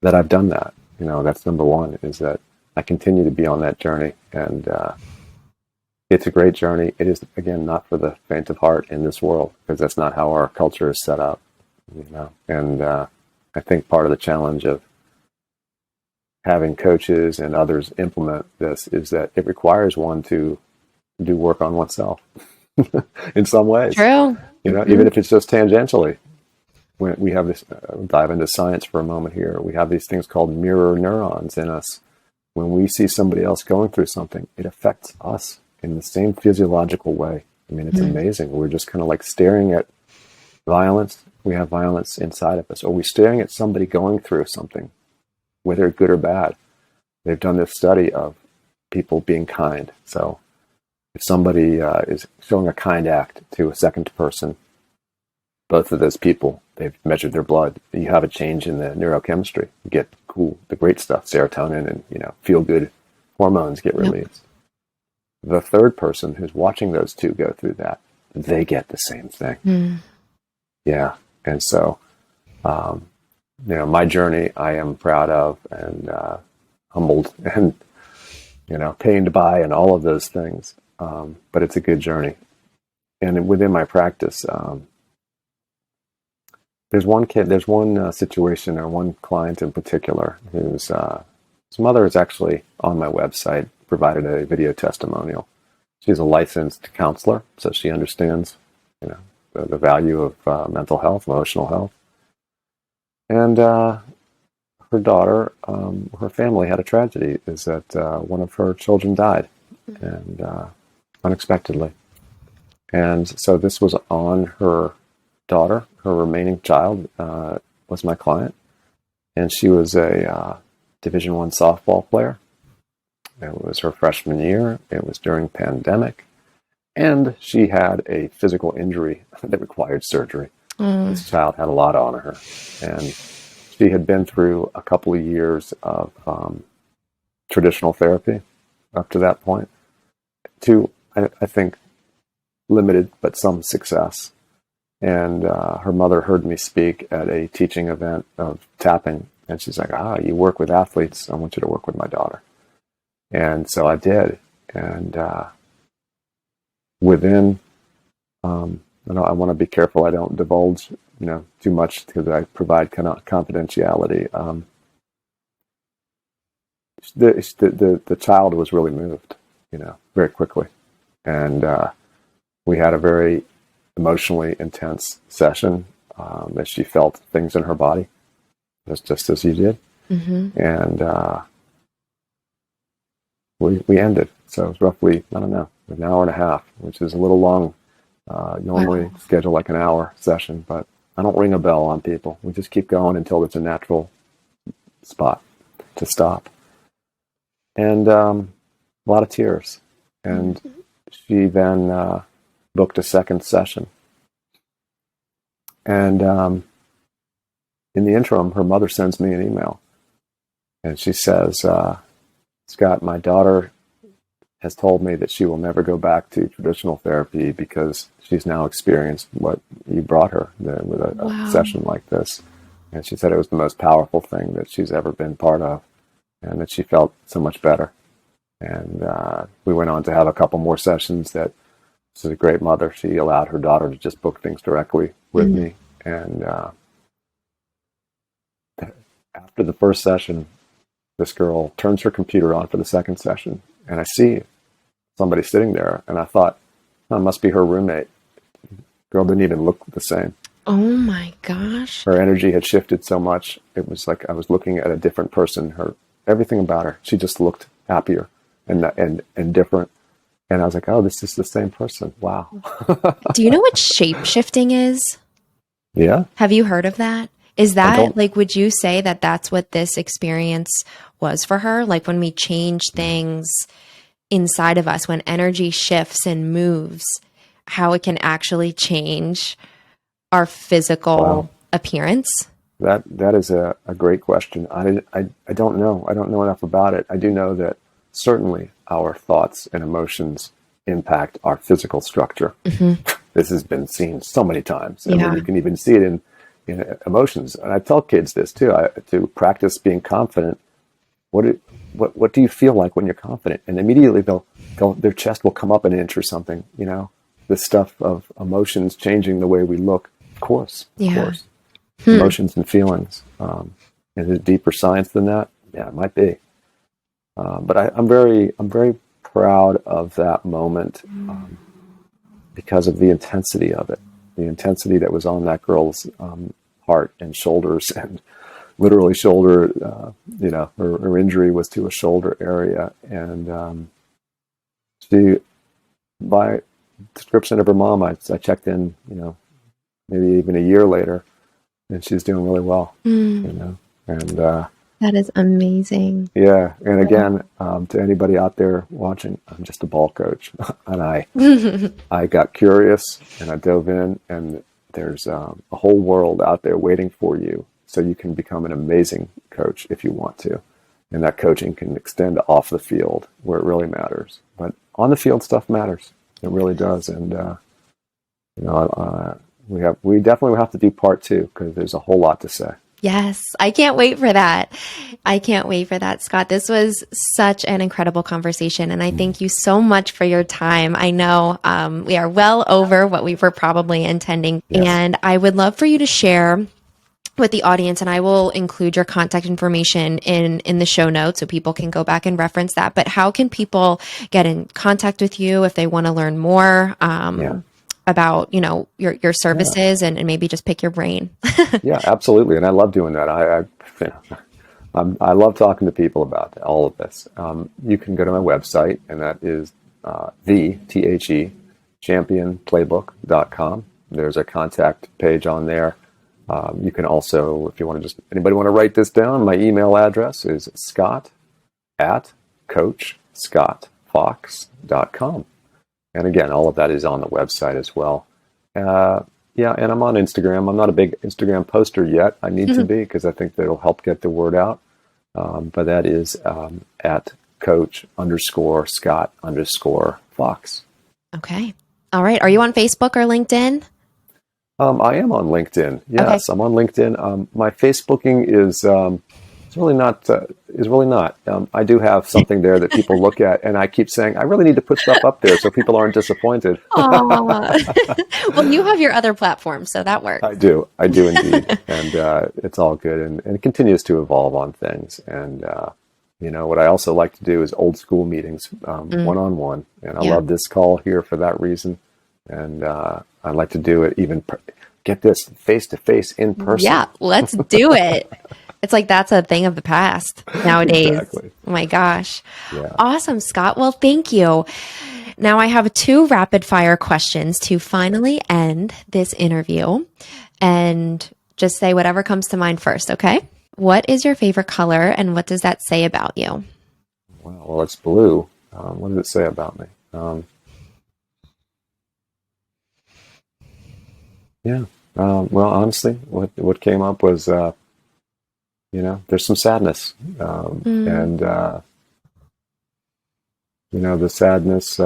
That I've done that. That's number one, is that I continue to be on that journey. And it's a great journey. It is, again, not for the faint of heart in this world, because that's not how our culture is set up. And I think part of the challenge of having coaches and others implement this is that it requires one to do work on oneself. in some ways. True. Even if it's just tangentially. When we have this, dive into science for a moment here. We have these things called mirror neurons in us. When we see somebody else going through something, it affects us in the same physiological way. I mean, it's amazing. We're just kind of like staring at violence. We have violence inside of us. Or we're staring at somebody going through something, whether good or bad. They've done this study of people being kind. So if somebody is showing a kind act to a second person, both of those people, they've measured their blood. You have a change in the neurochemistry. You get the great stuff, serotonin and, feel good hormones get released. Yep. The third person who's watching those two go through that, they get the same thing. Yeah. And so, my journey I am proud of and humbled and, pained by and all of those things. But it's a good journey. And within my practice, there's one situation or one client in particular whose mother is actually on my website, provided a video testimonial. She's a licensed counselor, so she understands, the value of mental health, emotional health. And her daughter, her family had a tragedy, is that one of her children died, and unexpectedly. And so this was on her daughter. Her remaining child was my client, and she was a Division I softball player. It was her freshman year. It was during pandemic, and she had a physical injury that required surgery. This child had a lot on her, and she had been through a couple of years of traditional therapy up to that point, to I think limited but some success. And her mother heard me speak at a teaching event of tapping. And she's like, you work with athletes. I want you to work with my daughter. And so I did. And within, I want to be careful I don't divulge, too much because I provide confidentiality. The child was really moved, very quickly. And we had a very emotionally intense session as she felt things in her body, just as you did. And we ended. So it was roughly, an hour and a half, which is a little long. Normally schedule like an hour session, but I don't ring a bell on people. We just keep going until it's a natural spot to stop. And a lot of tears. And she then booked a second session. And in the interim, her mother sends me an email. And she says, Scott, my daughter has told me that she will never go back to traditional therapy because she's now experienced what you brought her with a session like this. And she said it was the most powerful thing that she's ever been part of, and that she felt so much better. And we went on to have a couple more sessions. That she's a great mother. She allowed her daughter to just book things directly with me. And after the first session, this girl turns her computer on for the second session, and I see somebody sitting there, and I thought, it must be her roommate. Girl didn't even look the same. Oh my gosh. Her energy had shifted so much. It was like I was looking at a different person. Everything about her, she just looked happier and different. And I was like, oh, this is the same person. Wow. Do you know what shape shifting is? Yeah. Have you heard of that? Is that would you say that that's what this experience was for her? Like when we change things inside of us, when energy shifts and moves, how it can actually change our physical appearance? That is a great question. I don't know. I don't know enough about it. I do know that certainly our thoughts and emotions impact our physical structure. This has been seen so many times. And you can even see it in emotions. And I tell kids this too, to practice being confident. What do you feel like when you're confident? And immediately their chest will come up an inch or something, this stuff of emotions changing the way we look. Of course. Emotions and feelings. And is it deeper science than that? Yeah, it might be. But I'm very proud of that moment. because of the intensity of it, the intensity that was on that girl's heart and shoulders, and literally shoulder, her injury was to a shoulder area. And she, by description of her mom, I checked in, maybe even a year later, and she's doing really well, and that is amazing. Yeah. And again, to anybody out there watching, I'm just a ball coach, and I got curious and I dove in, and there's a whole world out there waiting for you, so you can become an amazing coach if you want to. And that coaching can extend off the field where it really matters. But on the field, stuff matters. It really does. And, we definitely will have to do part 2, because there's a whole lot to say. Yes, I can't wait for that. I can't wait for that, Scott. This was such an incredible conversation, and I thank you so much for your time. I know we are well over what we were probably intending, yes. And I would love for you to share with the audience, and I will include your contact information in the show notes so people can go back and reference that. But how can people get in contact with you if they want to learn more? About your services, and maybe just pick your brain. Yeah, absolutely, and I love doing that. I love talking to people about all of this. You can go to my website, and that is championplaybook.com. There's a contact page on there. You can also, if you want to anybody want to write this down, my email address is scott@coachscottfox.com. And again, all of that is on the website as well. And I'm on Instagram. I'm not a big Instagram poster yet. I need to be, because I think that'll help get the word out. But that is at coach_Scott_Fox. Okay. All right. Are you on Facebook or LinkedIn? I am on LinkedIn. Yes, okay. I'm on LinkedIn. My Facebooking is really not. I do have something there that people look at, and I keep saying I really need to put stuff up there so people aren't disappointed. Well, you have your other platforms, so that works. I do indeed, and it's all good, and it continues to evolve on things. And what I also like to do is old school meetings, one-on-one, and I love this call here for that reason. And I'd like to do it even, get this, face-to-face in person. Yeah, let's do it. It's like that's a thing of the past nowadays. Exactly. Oh my gosh. Yeah. Awesome, Scott. Well, thank you. Now I have 2 rapid fire questions to finally end this interview, and just say whatever comes to mind first, okay? What is your favorite color, and what does that say about you? Well, it's blue. What does it say about me? Well, honestly, what came up was, there's some sadness, and the sadness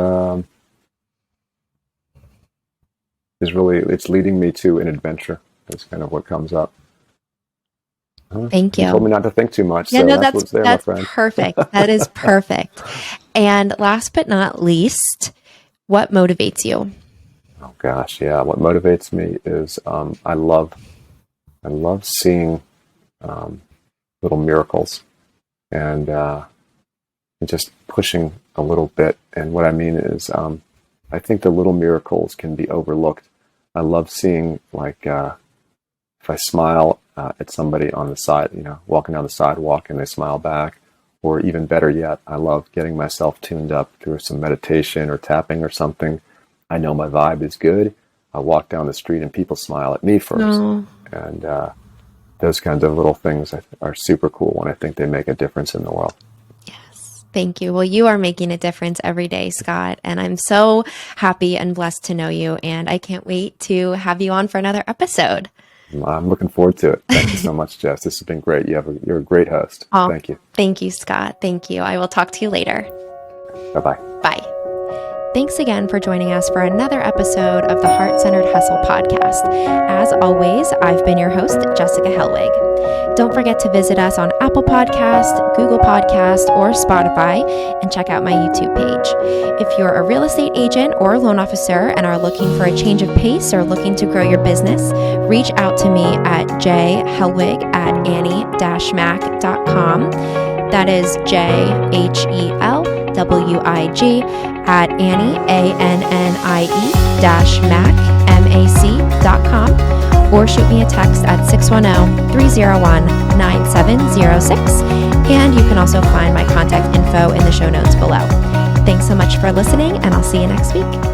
is really, it's leading me to an adventure. That's kind of what comes up. Thank you. You told me not to think too much. Yeah, so no, that's what's there, my friend. Perfect. That is perfect. And last but not least, what motivates you? Oh gosh, yeah. What motivates me is I love seeing little miracles, and just pushing a little bit. And what I mean is, I think the little miracles can be overlooked. I love seeing, like, if I smile at somebody on the side, walking down the sidewalk, and they smile back. Or even better yet, I love getting myself tuned up through some meditation or tapping or something. I know my vibe is good. I walk down the street and people smile at me first. Oh. And those kinds of little things are super cool, and I think they make a difference in the world. Yes. Thank you. Well, you are making a difference every day, Scott. And I'm so happy and blessed to know you. And I can't wait to have you on for another episode. I'm looking forward to it. Thank you so much, Jess. This has been great. You're a great host. Oh, thank you. Thank you, Scott. Thank you. I will talk to you later. Bye-bye. Bye. Thanks again for joining us for another episode of the Heart-Centered Hustle podcast. As always, I've been your host, Jessica Hellwig. Don't forget to visit us on Apple Podcast, Google Podcast, or Spotify, and check out my YouTube page. If you're a real estate agent or a loan officer and are looking for a change of pace or looking to grow your business, reach out to me at jhellwig@annie-mac.com. That is JHELWIG at Annie, ANNIE-MAC.com, or shoot me a text at 610-301-9706. And you can also find my contact info in the show notes below. Thanks so much for listening, and I'll see you next week.